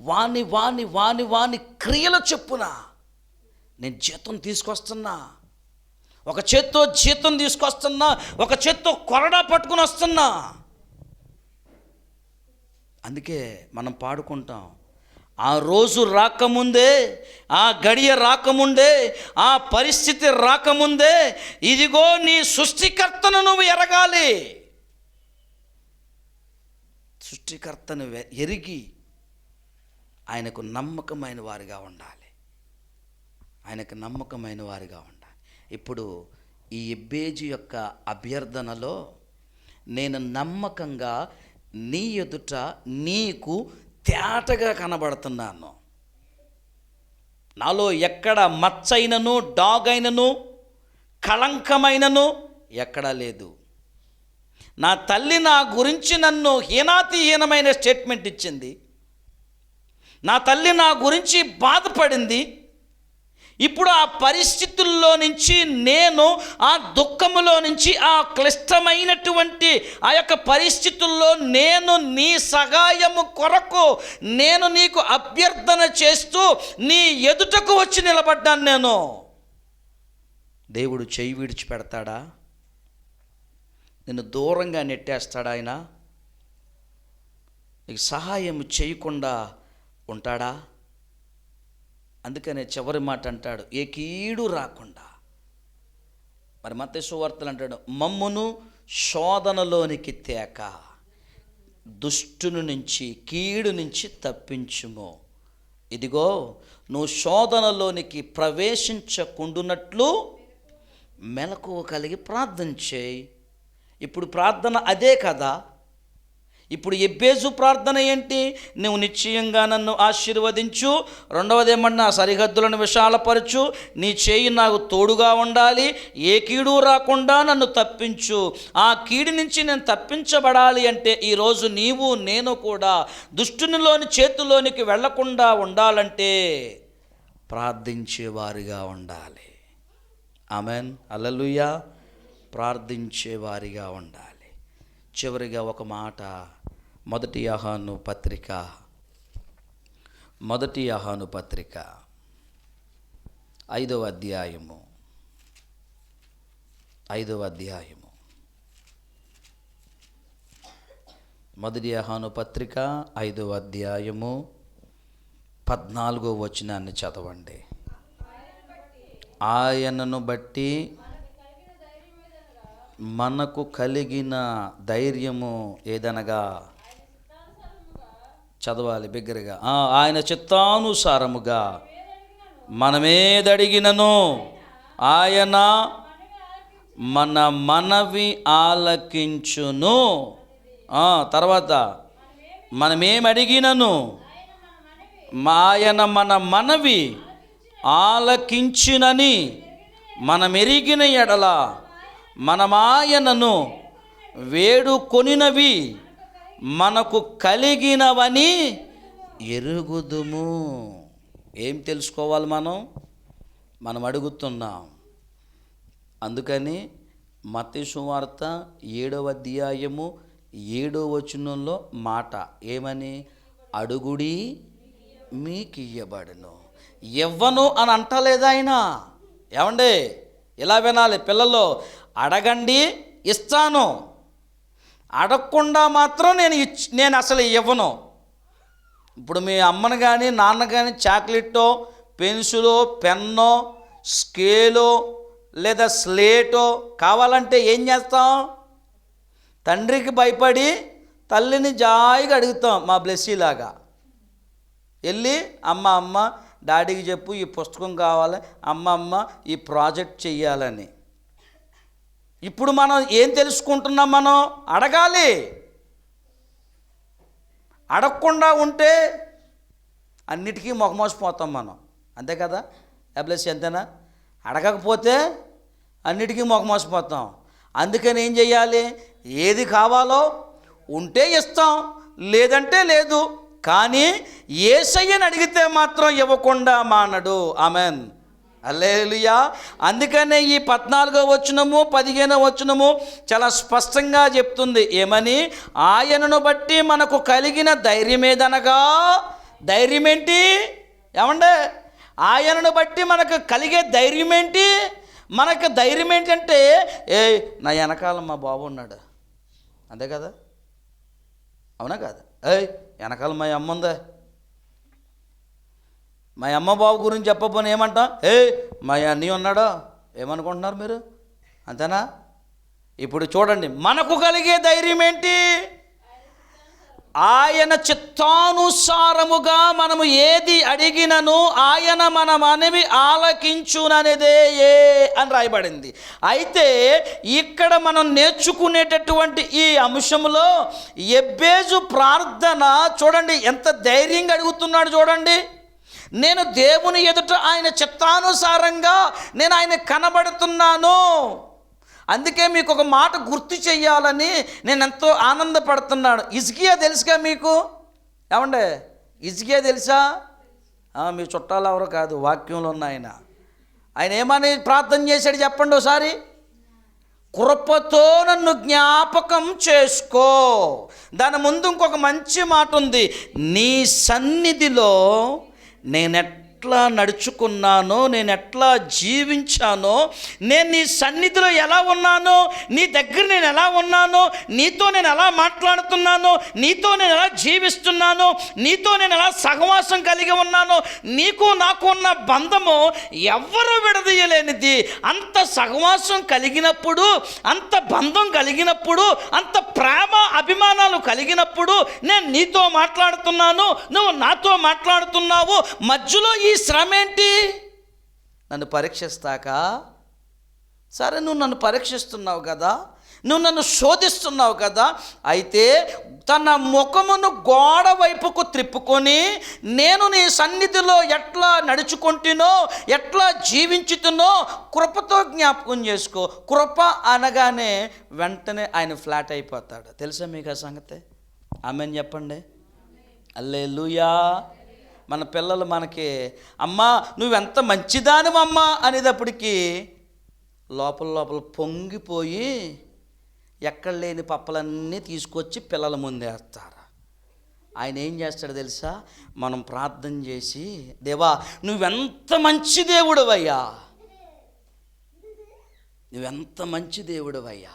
వాని వాని వాని వాని క్రియల చెప్పున నేను జీతం తీసుకొస్తున్నా. ఒక చేత్తో జీతం తీసుకొస్తున్నా, ఒక చేత్తో కొరడా పట్టుకుని వస్తున్నా. అందుకే మనం పాడుకుంటాం, ఆ రోజు రాకముందే, ఆ గడియ రాకముందే, ఆ పరిస్థితి రాకముందే, ఇదిగో నీ సృష్టికర్తను నువ్వు ఎరగాలి. సృష్టికర్తను ఎరిగి ఆయనకు నమ్మకమైన వారిగా ఉండాలి. ఆయనకు నమ్మకమైన వారిగా ఉండాలి. ఇప్పుడు ఈ ఎబ్బేజు యొక్క అభ్యర్థనలో, నేను నమ్మకంగా నీ ఎదుట నీకు తేటగా కనబడుతున్నాను. నాలో ఎక్కడ మచ్చైనను, డాగైనను, కళంకమైనను ఎక్కడా లేదు. నా తల్లి నా గురించి నన్ను హీనాతిహీనమైన స్టేట్మెంట్ ఇచ్చింది. నా తల్లి నా గురించి బాధపడింది. ఇప్పుడు ఆ పరిస్థితుల్లో నుంచి, నేను ఆ దుఃఖములో నుంచి, ఆ క్లిష్టమైనటువంటి ఆ యొక్క పరిస్థితుల్లో నేను నీ సహాయము కొరకు నేను నీకు అభ్యర్థన చేస్తూ నీ ఎదుటకు వచ్చి నిలబడ్డాను. నేను దేవుడు చెయ్యి విడిచిపెడతాడా? నిన్ను దూరంగా నెట్టేస్తాడా? ఆయన నీకు సహాయం చేయకుండా ఉంటాడా? అందుకనే చివరి మాట అంటాడు, ఏ కీడు రాకుండా. మరి మత్తయి సువార్తలు అంటాడు, మమ్మును శోధనలోనికి తేక దుష్టుని నుంచి, కీడు నుంచి తప్పించుము. ఇదిగో నువ్వు శోధనలోనికి ప్రవేశించకుండునట్లు మెలకువ కలిగి ప్రార్థన చేయి. ఇప్పుడు ప్రార్థన అదే కదా. ఇప్పుడు ఎబ్బేజు ప్రార్థన ఏంటి? నువ్వు నిశ్చయంగా నన్ను ఆశీర్వదించు, రెండవది ఏమన్నా సరిహద్దులను విశాలపరచు, నీ చేయి నాకు తోడుగా ఉండాలి, ఏ కీడు రాకుండా నన్ను తప్పించు. ఆ కీడు నుంచి నేను తప్పించబడాలి అంటే ఈరోజు నీవు నేను కూడా దుష్టునిలోని చేతిలోనికి వెళ్లకుండా ఉండాలంటే ప్రార్థించేవారిగా ఉండాలి. ఆమెన్, హల్లెలూయా. ప్రార్థించేవారిగా ఉండాలి. చివరిగా ఒక మాట, మొదటి యోహాను పత్రిక 5వ అధ్యాయము మొదటి యోహాను పత్రిక 5వ అధ్యాయము 14వ వచనాన్ని చదవండి. ఆయనను బట్టి మనకు కలిగిన ధైర్యము ఏదనగా, చదవాలి బిగ్గరగా, ఆయన చిత్తానుసారముగా మనమేదడిగినను ఆయన మన మనవి ఆలకించును. తర్వాత మనమేమడిగినను ఆయన మన మనవి ఆలకించినని మనమెరిగిన ఎడల మనమాయనను వేడుకొనినవి మనకు కలిగినవని ఎరుగుదుము. ఏం తెలుసుకోవాలి మనం అడుగుతున్నాం. అందుకని మత్తయి సువార్త 7వ అధ్యాయము 7వ వచనంలో మాట ఏమని, అడుగుడి మీకు ఇయ్యబడును. ఇవ్వను అని అంటలేదు ఆయన. ఏమండి, ఇలా వినాలి పిల్లలు, అడగండి ఇస్తాను, అడగకుండా మాత్రం నేను అసలు ఇవ్వను. ఇప్పుడు మీ అమ్మను కానీ నాన్న కానీ చాక్లెట్టో, పెన్సిలో, పెన్నో, స్కేలో లేదా స్లేటో కావాలంటే ఏం చేస్తాం? తండ్రికి భయపడి తల్లిని జాయిగా అడుగుతాం. మా బ్లెస్సీలాగా వెళ్ళి అమ్మ డాడీకి చెప్పు ఈ పుస్తకం కావాలి, అమ్మ ఈ ప్రాజెక్ట్ చెయ్యాలని. ఇప్పుడు మనం ఏం తెలుసుకుంటున్నాం? మనం అడగాలి. అడగకుండా ఉంటే అన్నిటికీ మొహమోసిపోతాం మనం, అంతే కదా? బ్లెస్సీ అంతేనా? అడగకపోతే అన్నిటికీ మొహమోసిపోతాం. అందుకని ఏం చెయ్యాలి? ఏది కావాలో ఉంటే ఇస్తాం, లేదంటే లేదు. కానీ యేసయ్యని అడిగితే మాత్రం ఇవ్వకుండా మానడు. ఆమెన్, హల్లెలూయా. అందుకనే ఈ 14వ వచనము 15వ వచనము చాలా స్పష్టంగా చెప్తుంది. ఏమని? ఆయనను బట్టి మనకు కలిగిన ధైర్యం ఏదనగా, ధైర్యం ఏంటి? ఏమండే, ఆయనను బట్టి మనకు కలిగే ధైర్యం ఏంటి? మనకు ధైర్యం ఏంటంటే, నా వెనకాల మా బాబు ఉన్నాడు, అంతే కదా? అవునా కాదా? వెనకాల మా అమ్మ ఉందా, మా అమ్మ బాబు గురించి చెప్పబోని ఏమంటాం? మా అన్నయ్య ఉన్నాడో ఏమనుకుంటున్నారు మీరు, అంతేనా? ఇప్పుడు చూడండి, మనకు కలిగే ధైర్యం ఏంటి? ఆయన చిత్తానుసారముగా మనము ఏది అడిగినను ఆయన మన మనవి ఆలకించుననేదే అని రాయబడింది. అయితే ఇక్కడ మనం నేర్చుకునేటటువంటి ఈ అంశంలో ఎబ్బేజు ప్రార్థన చూడండి ఎంత ధైర్యంగా అడుగుతున్నాడు. చూడండి, నేను దేవుని ఎదుట ఆయన చిత్తానుసారంగా నేను ఆయన కనబడుతున్నాను. అందుకే మీకు ఒక మాట గుర్తు చెయ్యాలని నేను ఎంతో ఆనందపడుతున్నాను. హిజ్కియా తెలుసుగా మీకు? ఏమండే, హిజ్కియా తెలుసా? మీ చుట్టాలు ఎవరో కాదు, వాక్యంలో ఉన్న ఆయన ఏమని ప్రార్థన చేశాడు చెప్పండి ఒకసారి. కృపతో నన్ను జ్ఞాపకం చేసుకో. దాని ముందు ఇంకొక మంచి మాట ఉంది, నీ సన్నిధిలో నేనెట్లా నడుచుకున్నానో, నేను ఎట్లా జీవించానో, నేను నీ సన్నిధిలో ఎలా ఉన్నానో, నీ దగ్గర నేను ఎలా ఉన్నానో, నీతో నేను ఎలా మాట్లాడుతున్నానో, నీతో నేను ఎలా జీవిస్తున్నానో, నీతో నేను ఎలా సహవాసం కలిగి ఉన్నానో, నీకు నాకు ఉన్న బంధము ఎవ్వరూ విడదీయలేనిది. అంత సహవాసం కలిగినప్పుడు, అంత బంధం కలిగినప్పుడు, అంత ప్రేమ అభిమానాలు కలిగినప్పుడు నేను నీతో మాట్లాడుతున్నాను, నువ్వు నాతో మాట్లాడుతున్నావు. మధ్యలో ఈ శ్రమ ఏంటి? నన్ను పరీక్షిస్తాక, సరే నువ్వు నన్ను పరీక్షిస్తున్నావు కదా, నువ్వు నన్ను శోధిస్తున్నావు కదా, అయితే తన ముఖమును గోడ వైపుకు త్రిప్పుకొని నేను నీ సన్నిధిలో ఎట్లా నడుచుకుంటునో, ఎట్లా జీవించుతునో కృపతో జ్ఞాపకం చేసుకో. కృప అనగానే వెంటనే ఆయన ఫ్లాట్ అయిపోతాడు. తెలుసా మీకు ఆ సంగతి? ఆమెన్ చెప్పండి. హల్లెలూయా. మన పిల్లలు మనకి అమ్మా నువ్వెంత మంచిదానివమ్మా అనేటప్పటికీ లోపల పొంగిపోయి ఎక్కడ లేని పప్పలన్నీ తీసుకొచ్చి పిల్లల ముందేస్తారు. ఆయన ఏం చేస్తాడో తెలుసా? మనం ప్రార్థన చేసి, దేవా నువ్వెంత మంచి దేవుడవయ్యా, నువ్వెంత మంచి దేవుడవయ్యా,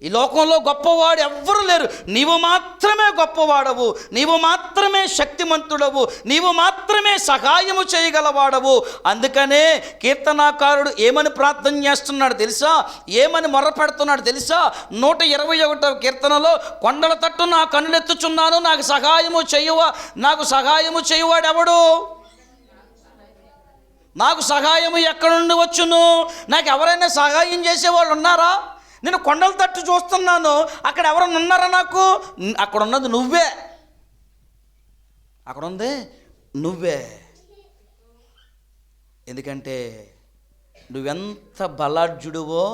ఈ లోకంలో గొప్పవాడు ఎవ్వరు లేరు, నీవు మాత్రమే గొప్పవాడవు, నీవు మాత్రమే శక్తిమంతుడవు, నీవు మాత్రమే సహాయము చేయగలవాడవు. అందుకనే కీర్తనాకారుడు ఏమని ప్రార్థన చేస్తున్నాడు తెలుసా? ఏమని మొర్రపెడుతున్నాడు తెలుసా? 121వ కీర్తనలో, కొండల తట్టు నా కన్నులెత్తుచున్నాను, నాకు సహాయము చేయువాడెవడు? నాకు సహాయము ఎక్కడి నుండి వచ్చును? నాకు ఎవరైనా సహాయం చేసేవాళ్ళు ఉన్నారా? నేను కొండల తట్టు చూస్తున్నాను, అక్కడ ఎవరైనా ఉన్నారా? నాకు అక్కడ ఉన్నది నువ్వే. అక్కడ ఉంది నువ్వే. ఎందుకంటే నువ్వెంత బలాఢ్యుడివో,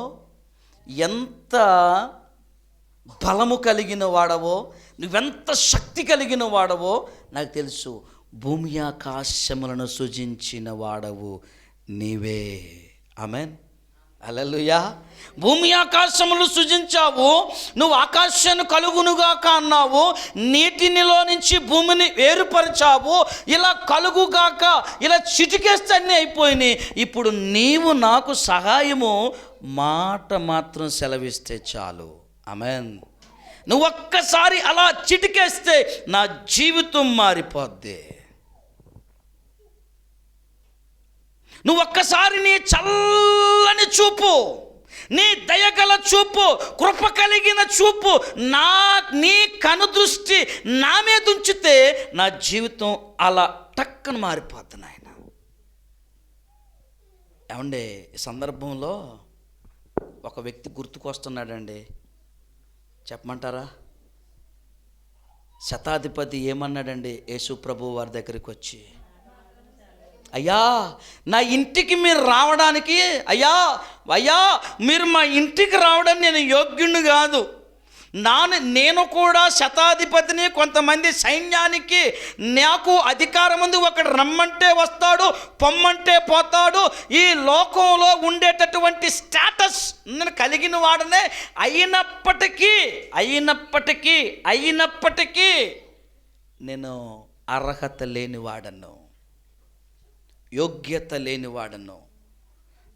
ఎంత బలము కలిగిన వాడవో, నువ్వెంత శక్తి కలిగిన వాడవో నాకు తెలుసు. భూమి ఆకాశములను సృజించిన వాడవు నీవే. ఆమేన్, హల్లెలూయా. భూమి ఆకాశములు సృజించావు, నువ్వు ఆకాశాన్ని కలుగునుగాక అన్నావు, నీటినిలో నుంచి భూమిని వేరుపరిచావు, ఇలా కలుగుగాక, ఇలా చిటికేస్తే అన్నీ అయిపోయినాయి. ఇప్పుడు నీవు నాకు సహాయము మాట మాత్రం సెలవిస్తే చాలు. ఆమేన్. నువ్వు ఒక్కసారి అలా చిటికేస్తే నా జీవితం మారిపోద్ది. నువ్వు ఒక్కసారి నీ చల్లని చూపు, నీ దయగల చూపు, కృప కలిగిన చూపు, నీ కనుదృష్టి నా మీద ఉంచితే నా జీవితం అలా టక్కన మారిపోద్ది నాయన. ఏమండి, ఈ సందర్భంలో ఒక వ్యక్తి గుర్తుకొస్తున్నాడండి. చెప్పమంటారా? శతాధిపతి ఏమన్నాడండి యేసు ప్రభు వారి దగ్గరికి వచ్చి, అయ్యా నా ఇంటికి మీరు రావడానికి, అయ్యా మీరు మా ఇంటికి రావడానికి నేను యోగ్యుణ్ణి కాదు. నేను కూడా శతాధిపతిని, కొంతమంది సైన్యానికి నాకు అధికారం ఉంది. ఒకడు రమ్మంటే వస్తాడు, పొమ్మంటే పోతాడు. ఈ లోకంలో ఉండేటటువంటి స్టేటస్ నేను కలిగిన వాడనే. అయినప్పటికీ నేను అర్హత లేనివాడను, యోగ్యత లేనివాడను.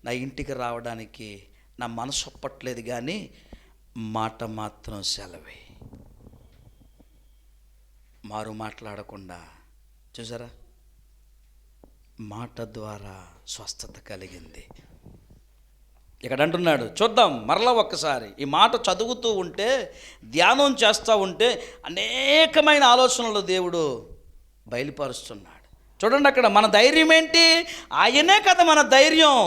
నా ఇంటికి రావడానికి నా మనసు ఒప్పట్లేదు, కానీ మాట మాత్రం సెలవే. మారు మాట్లాడకుండా, చూసారా, మాట ద్వారా స్వస్థత కలిగింది. ఇక్కడ అంటున్నాడు, చూద్దాం మరలా ఒక్కసారి. ఈ మాట చదువుతూ ఉంటే, ధ్యానం చేస్తూ ఉంటే అనేకమైన ఆలోచనలు దేవుడు బయలుపరుస్తున్నాడు. చూడండి, అక్కడ మన ధైర్యం ఏంటి? ఆయనే కదా మన ధైర్యం.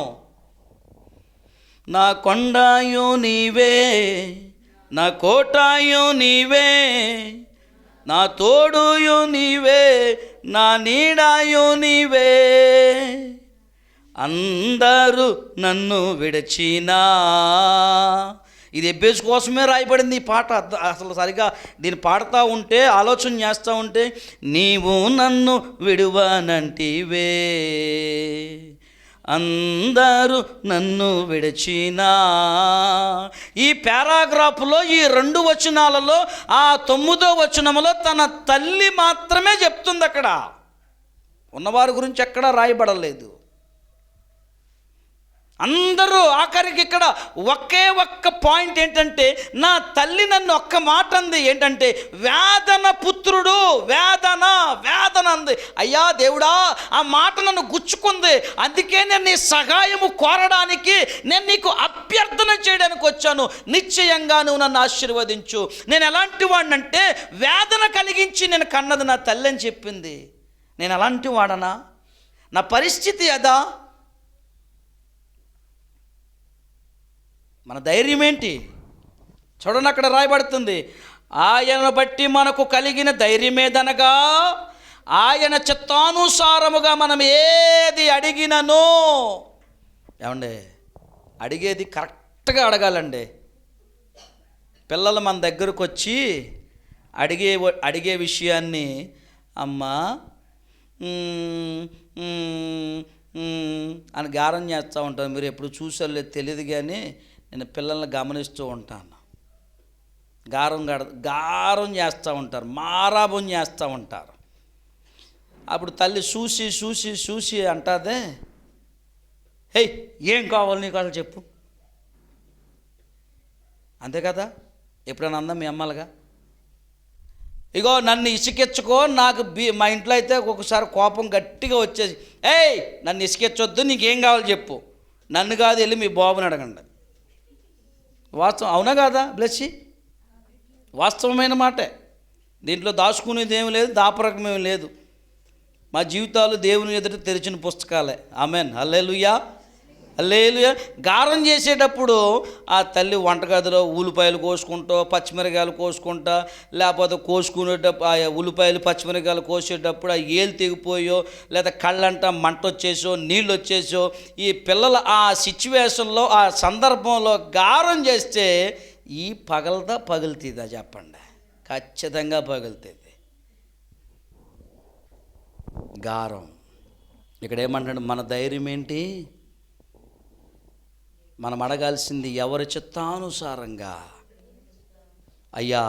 నా కొండాయో నీవే, నా కోటాయో నీవే, నా తోడుయో నీవే, నా నీడాయో నీవే. అందరూ నన్ను విడచినా, ఇది ఎబ్బేసు కోసమే రాయబడింది ఈ పాట. అసలు సరిగా దీన్ని పాడుతూ ఉంటే, ఆలోచన చేస్తూ ఉంటే, నీవు నన్ను విడువనంటివే, అందరూ నన్ను విడచినా. ఈ పారాగ్రాఫ్లో ఈ 2 వచనాలలో ఆ 9వ వచనంలో తన తల్లి మాత్రమే చెప్తుంది. అక్కడ ఉన్నవారి గురించి ఎక్కడా రాయబడలేదు. అందరూ ఆఖరికి ఇక్కడ ఒక్క పాయింట్ ఏంటంటే, నా తల్లి నన్ను ఒక్క మాట అంది, ఏంటంటే వేదన పుత్రుడు, వేదన అంది. అయ్యా దేవుడా, ఆ మాట నన్ను గుచ్చుకుంది. అందుకే నేను నీ సహాయము కోరడానికి, నేను నీకు అభ్యర్థన చేయడానికి వచ్చాను. నిశ్చయంగా నువ్వు నన్ను ఆశీర్వదించు. నేను ఎలాంటి వాడినంటే, వేదన కలిగించి నేను కన్నది నా తల్లి అని చెప్పింది. నేను అలాంటి వాడనా? నా పరిస్థితి అదా? మన ధైర్యం ఏంటి? చూడండి, అక్కడ రాయబడుతుంది, ఆయన బట్టి మనకు కలిగిన ధైర్యమేదనగా, ఆయన చిత్తానుసారముగా మనం ఏది అడిగినను. ఏమండి, అడిగేది కరెక్ట్గా అడగాలండి. పిల్లలు మన దగ్గరకు వచ్చి అడిగే విషయాన్ని, అమ్మా అని గారం చేస్తూ ఉంటారు. మీరు ఎప్పుడు చూసారో తెలియదు, కానీ నేను పిల్లల్ని గమనిస్తూ ఉంటాను. గారం చేస్తూ ఉంటారు, మారాబం చేస్తూ ఉంటారు. అప్పుడు తల్లి చూసి అంటాదే, హే ఏం కావాలి నీకు అసలు చెప్పు. అంతే కదా? ఎప్పుడైనా అందా మీ అమ్మలుగా? ఇగో నన్ను ఇసుకెచ్చుకో, నాకు మా ఇంట్లో అయితే ఒక్కొక్కసారి కోపం గట్టిగా వచ్చేసి, ఏయ్ నన్ను ఇసుకెచ్చొద్దు, నీకేం కావాలి చెప్పు, నన్ను కాదు వెళ్ళి మీ బాబుని అడగండి. వాస్తవం అవునా కాదా? బ్లెస్సి, వాస్తవమైన మాటే. దీంట్లో దాచుకునేది ఏమి లేదు, దాపరకమేమి లేదు. మా జీవితాలు దేవుని ఎదుట తెరిచిన పుస్తకాలే. ఆమెన్, హల్లెలూయా. హల్లెలూయా. గారం చేసేటప్పుడు ఆ తల్లి వంటగదిలో ఉల్లిపాయలు కోసుకుంటూ పచ్చిమిరకాయలు కోసుకుంటా, లేకపోతే కోసుకునేటప్పుడు ఆ ఉల్లిపాయలు పచ్చిమిరకాయలు కోసేటప్పుడు ఆ ఏలు తెగిపోయో లేదా కళ్ళంట మంట వచ్చేసో నీళ్ళు వచ్చేసో ఈ పిల్లలు ఆ సిచ్యువేషన్లో ఆ సందర్భంలో గారం చేస్తే ఈ పగలదా పగులుతుందా చెప్పండి? ఖచ్చితంగా పగులుతుంది. గారం. ఇక్కడ ఏమంటాడు? మన ధైర్యం ఏంటి? మనం అడగాల్సింది ఎవరి చిత్తానుసారంగా. అయ్యా,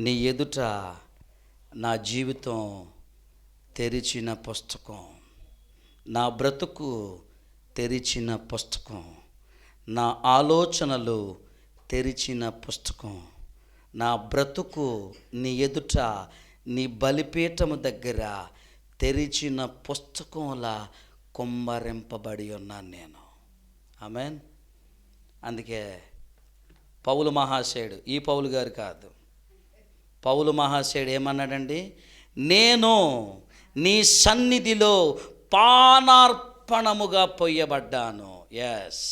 నీ ఎదుట నా జీవితం తెరిచిన పుస్తకం, నా బ్రతుకు తెరిచిన పుస్తకం, నా ఆలోచనలు తెరిచిన పుస్తకం, నా బ్రతుకు నీ ఎదుట నీ బలిపీఠము దగ్గర తెరిచిన పుస్తకంలా కుమ్మరింపబడి ఉన్నాను నేను. ఆమేన్. అందుకే పౌలు మహాశయుడు, ఈ పౌలు గారు కాదు, పౌలు మహాశయుడు ఏమన్నాడండి? నేను నీ సన్నిధిలో పానార్పణముగా పొయ్యబడ్డాను. ఎస్,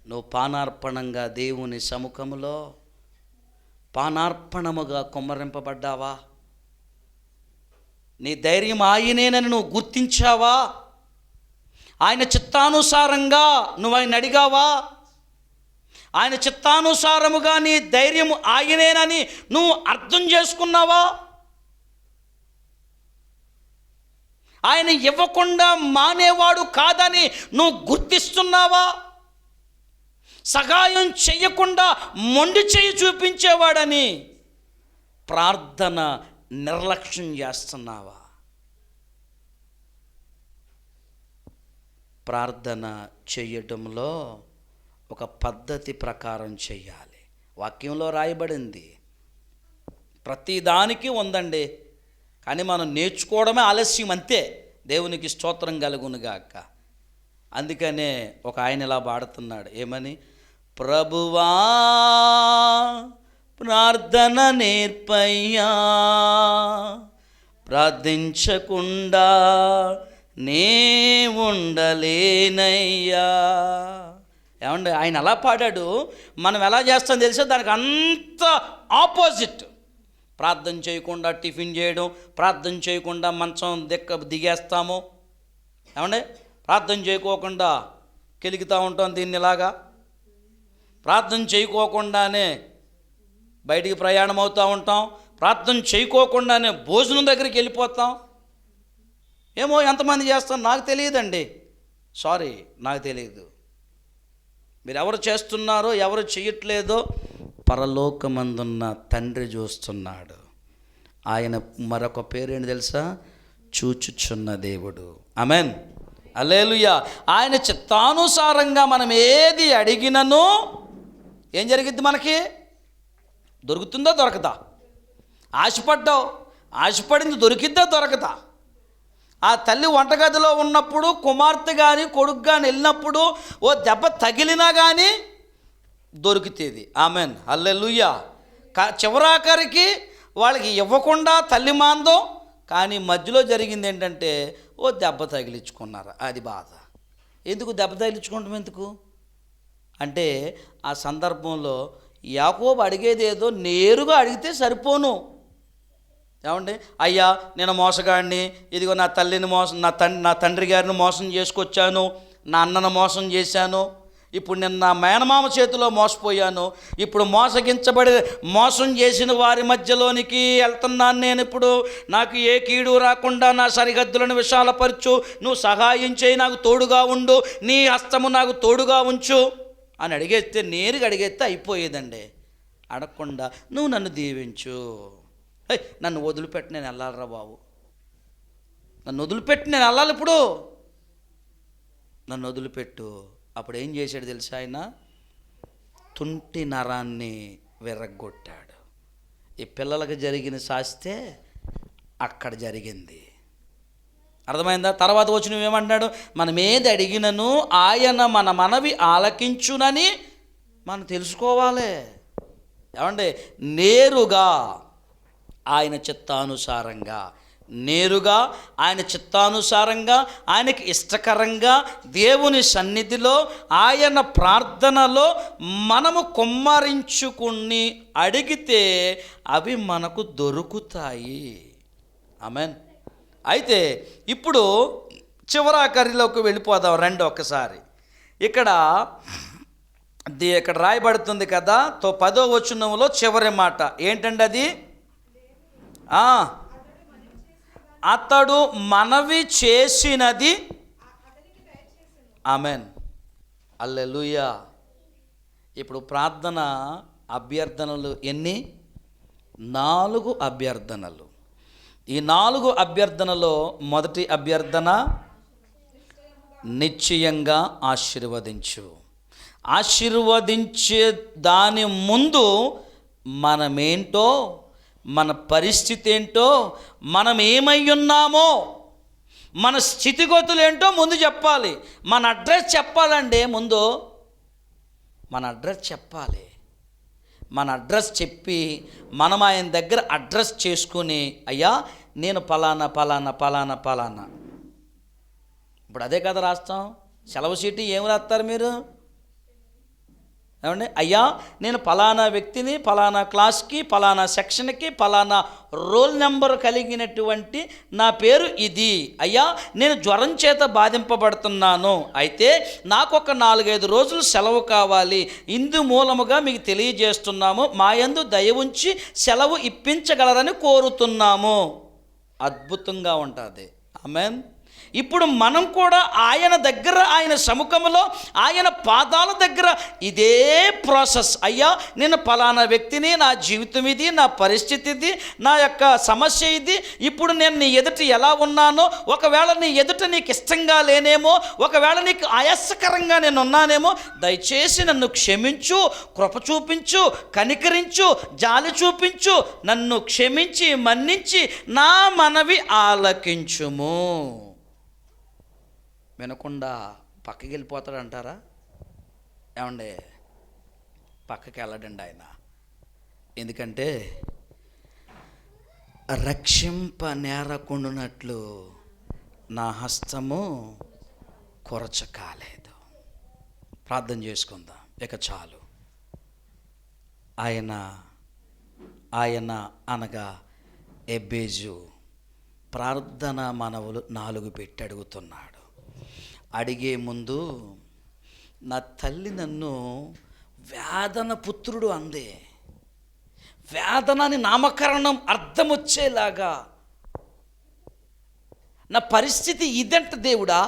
నువ్వు పానార్పణంగా దేవుని సముఖములో పానార్పణముగా కుమ్మరింపబడ్డావా? నీ ధైర్యం ఆయనేనని నువ్వు గుర్తించావా? ఆయన చిత్తానుసారంగా నువ్వు ఆయన అడిగావా? ఆయన చిత్తానుసారముగా నీ ధైర్యం ఆయనేనని నువ్వు అర్థం చేసుకున్నావా? ఆయన ఇవ్వకుండా మానేవాడు కాదని నువ్వు గుర్తిస్తున్నావా? సహాయం చెయ్యకుండా మొండి చెయ్యి చూపించేవాడని ప్రార్థన నిర్లక్ష్యం చేస్తున్నావా? ప్రార్థన చేయటంలో ఒక పద్ధతి ప్రకారం చెయ్యాలి. వాక్యంలో రాయబడింది, ప్రతిదానికి ఉందండి, కానీ మనం నేర్చుకోవడమే ఆలస్యం అంతే. దేవునికి స్తోత్రం కలుగునుగాక. అందుకనే ఒక ఆయన ఇలా పాడుతున్నాడు, ఏమని? ప్రభువా ప్రార్థన నేర్పయ్యా, ప్రార్థించకుండా నే ఉండలేనయ్యా. ఏమండి, ఆయన అలా పాడాడు. మనం ఎలా చేస్తాం తెలుసా? దానికి అంత ఆపోజిట్. ప్రార్థన చేయకుండా టిఫిన్ చేయడం, ప్రార్థన చేయకుండా మంచం దిగేస్తాము. ఏమండి, ప్రార్థన చేయకోకుండా కెలుగుతూ ఉంటాం దీన్ని ఇలాగా. ప్రార్థన చేయకోకుండానే బయటికి ప్రయాణం అవుతూ ఉంటాం. ప్రార్థన చేయకోకుండానే భోజనం దగ్గరికి వెళ్ళిపోతాం. ఏమో ఎంతమంది చేస్తాం నాకు తెలియదండి, సారీ, నాకు తెలియదు. మీరు ఎవరు చేస్తున్నారో ఎవరు చేయట్లేదో పరలోకమందున్న తండ్రి చూస్తున్నాడు. ఆయన మరొక పేరేంటి తెలుసా? చూచుచున్న దేవుడు. ఆమేన్, హల్లెలూయా. ఆయన చిత్తానుసారంగా మనం ఏది అడిగినను ఏం జరిగిద్ది? మనకి దొరుకుతుందా దొరకదా? ఆశపడ్డావు, ఆశపడింది దొరికిద్దా దొరకదా? ఆ తల్లి వంటగదిలో ఉన్నప్పుడు కుమార్తె కానీ కొడుకు కానీ వెళ్ళినప్పుడు ఓ దెబ్బ తగిలినా కానీ దొరుకుతుంది. ఆమెన్, హల్లెలూయా. చివరాఖరికి వాళ్ళకి ఇవ్వకుండా తల్లి మాందో, కానీ మధ్యలో జరిగింది ఏంటంటే ఓ దెబ్బ తగిలించుకున్నారు. అది బాధ. ఎందుకు దెబ్బ తగిలించుకోవడం ఎందుకు అంటే, ఆ సందర్భంలో యాకోబు అడిగేది ఏదో నేరుగా అడిగితే సరిపోను. ఏమండి, అయ్యా నేను మోసగాడిని, ఇదిగో నా తల్లిని నా తండ్రి గారిని మోసం చేసుకొచ్చాను, నా అన్నను మోసం చేశాను, ఇప్పుడు నేను నా మేనమామ చేతిలో మోసపోయాను, ఇప్పుడు మోసం చేసిన వారి మధ్యలోనికి వెళ్తున్నాను నేను. ఇప్పుడు నాకు ఏ కీడు రాకుండా నా సరిహద్దులను విశాలపరచు, నువ్వు సహాయం చేయి, నాకు తోడుగా ఉండు, నీ హస్తము నాకు తోడుగా ఉంచు అని అడిగేస్తే, నేరుగా అడిగేస్తే అయిపోయేదండి. అడగకుండా నువ్వు నన్ను దీవించు, నన్ను వదిలిపెట్టి నేను వెళ్ళాలరా బాబు, నన్ను వదిలిపెట్టి నేను వెళ్ళాలి, ఇప్పుడు నన్ను వదిలిపెట్టు. అప్పుడు ఏం చేశాడు తెలుసా? ఆయన తుంటి నరాన్ని విరగ్గొట్టాడు. ఈ పిల్లలకు జరిగిన శాస్తే అక్కడ జరిగింది. అర్థమైందా? తర్వాత వచ్చి నువ్వేమంటున్నాడు? మనం ఏది అడిగినను ఆయన మన మనవి ఆలకించునని మనం తెలుసుకోవాలి. ఏమండి, నేరుగా ఆయన చిత్తానుసారంగా నేరుగా ఆయన చిత్తానుసారంగా ఆయనకి ఇష్టకరంగా దేవుని సన్నిధిలో ఆయన ప్రార్థనలో మనము కుమ్మరించుకుని అడిగితే అవి మనకు దొరుకుతాయి. ఆమేన్. అయితే ఇప్పుడు చివరాఖరిలోకి వెళ్ళిపోదాం రండి ఒక్కసారి. ఇక్కడ రాయబడుతుంది కదా, 10వ వచనంలో చివరి మాట ఏంటండి అది? అతడు మనవి చేసినది. ఆమెన్, హల్లెలూయా. ఇప్పుడు ప్రార్థన అభ్యర్థనలు ఎన్ని? 4 అభ్యర్థనలు. ఈ 4 అభ్యర్థనలో మొదటి అభ్యర్థన, నిశ్చయంగా ఆశీర్వదించు. ఆశీర్వదించే దాని ముందు మనమేంటో, మన పరిస్థితి ఏంటో, మనం ఏమై ఉన్నామో, మన స్థితిగతులు ఏంటో ముందు చెప్పాలి. మన అడ్రస్ చెప్పాలండి. ముందు మన అడ్రస్ చెప్పాలి. మన అడ్రస్ చెప్పి మనం ఆయన దగ్గర అడ్రస్ చేసుకుని, అయ్యా నేను పలానా పలానా పలానా పలానా. ఇప్పుడు అదే కదా రాస్తాం. సెలవు సీటు ఏమి రాస్తారు మీరు? ఏమండి, అయ్యా నేను పలానా వ్యక్తిని, పలానా క్లాస్కి, పలానా సెక్షన్కి, పలానా రోల్ నెంబర్ కలిగినటువంటి నా పేరు ఇది. అయ్యా నేను జ్వరం చేత బాధింపబడుతున్నాను, అయితే నాకు ఒక 4-5 రోజులు సెలవు కావాలి. ఇందు మూలముగా మీకు తెలియజేస్తున్నాము, మా యందు దయ ఉంచి సెలవు ఇప్పించగలరని కోరుతున్నాము. అద్భుతంగా ఉంటుంది. ఆమేన్. ఇప్పుడు మనం కూడా ఆయన దగ్గర, ఆయన సముఖంలో, ఆయన పాదాల దగ్గర ఇదే ప్రాసెస్. అయ్యా నేను పలానా వ్యక్తిని, నా జీవితం ఇది, నా పరిస్థితి ఇది, నా యొక్క సమస్య ఇది, ఇప్పుడు నేను నీ ఎదుట ఎలా ఉన్నానో, ఒకవేళ నీ ఎదుట నీకు ఇష్టంగా లేనేమో, ఒకవేళ నీకు ఆయాసకరంగా నేను ఉన్నానేమో, దయచేసి నన్ను క్షమించు, కృప చూపించు, కనికరించు, జాలి చూపించు, నన్ను క్షమించి మన్నించి నా మనవి ఆలకించుము. వినకుండా పక్కకి వెళ్ళిపోతాడంటారా? ఏమండి, పక్కకి వెళ్ళడండి ఆయన. ఎందుకంటే రక్షింప నేరకుండునట్లు నా హస్తము కొరచ కాలేదు. ప్రార్థన చేసుకుందాం ఇక చాలు. ఆయన అనగా ఎబ్బేజు ప్రార్థన మనవులు 4 పెట్టి అడుగుతున్నాడు. అడిగే ముందు నా తల్లి నన్ను వేదన పుత్రుడు అంది. వేదన అని నామకరణం అర్థం వచ్చేలాగా, నా పరిస్థితి ఇదంట దేవుడా,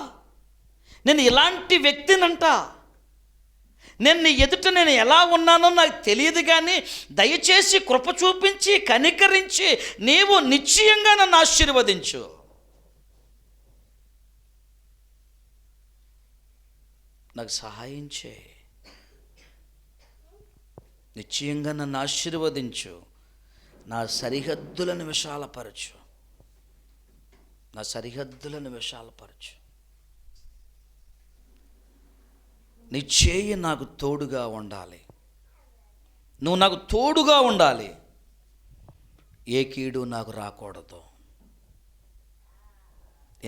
నేను ఇలాంటి వ్యక్తినంట, నేను నీ ఎదుట నేను ఎలా ఉన్నానో నాకు తెలియదు, కానీ దయచేసి కృప చూపించి కనికరించి నీవు నిశ్చయంగా నన్ను ఆశీర్వదించు. నాకు సహాయం చేయి, నిశ్చయంగా నన్ను ఆశీర్వదించు, నా సరిహద్దులను విశాలపరచు, నా సరిహద్దులను విశాలపరచు. నీ చేయి నాకు తోడుగా ఉండాలి, నువ్వు నాకు తోడుగా ఉండాలి, ఏ కీడు నాకు రాకూడదు.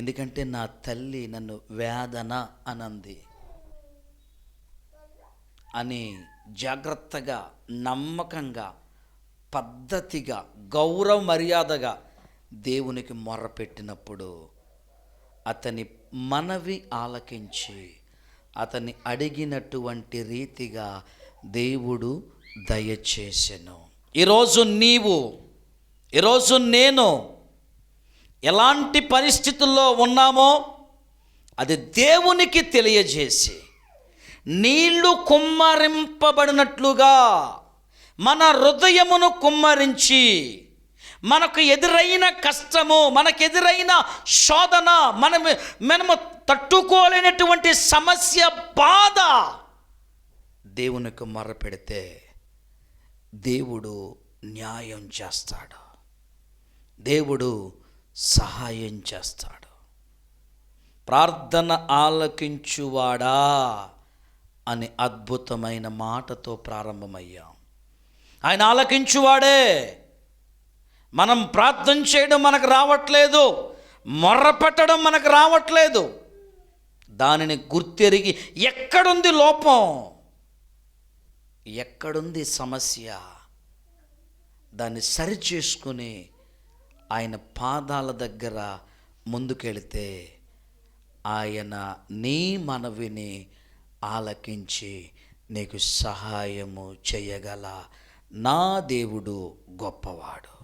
ఎందుకంటే నా తల్లి నన్ను వేదన అనంది అని జాగ్రత్తగా, నమ్మకంగా, పద్ధతిగా, గౌరవ మర్యాదగా దేవునికి మొర్రపెట్టినప్పుడు అతని మనవి ఆలకించి అతన్ని అడిగినటువంటి రీతిగా దేవుడు దయచేసెను. ఈరోజు నేను ఎలాంటి పరిస్థితుల్లో ఉన్నామో అది దేవునికి తెలియజేసి, నీళ్లు కుమ్మరింపబడినట్లుగా మన హృదయమును కుమ్మరించి, మనకు ఎదురైన కష్టము, మనకు ఎదురైన శోధన, మనము తట్టుకోలేనటువంటి సమస్య, బాధ దేవునికి మొర్రపెడితే దేవుడు న్యాయం చేస్తాడు, దేవుడు సహాయం చేస్తాడు. ప్రార్థన ఆలకించువాడా అని అద్భుతమైన మాటతో ప్రారంభమయ్యాం. ఆయన ఆలకించువాడే, మనం ప్రార్థన చేయడం మనకు రావట్లేదు, మొర్ర పెట్టడం మనకు రావట్లేదు. దానిని గుర్తెరిగి ఎక్కడుంది లోపం, ఎక్కడుంది సమస్య, దాన్ని సరిచేసుకుని ఆయన పాదాల దగ్గర ముందుకెళితే ఆయన నీ మనవిని ఆలకించి నీకు సహాయము చేయగల నా దేవుడు గొప్పవాడు.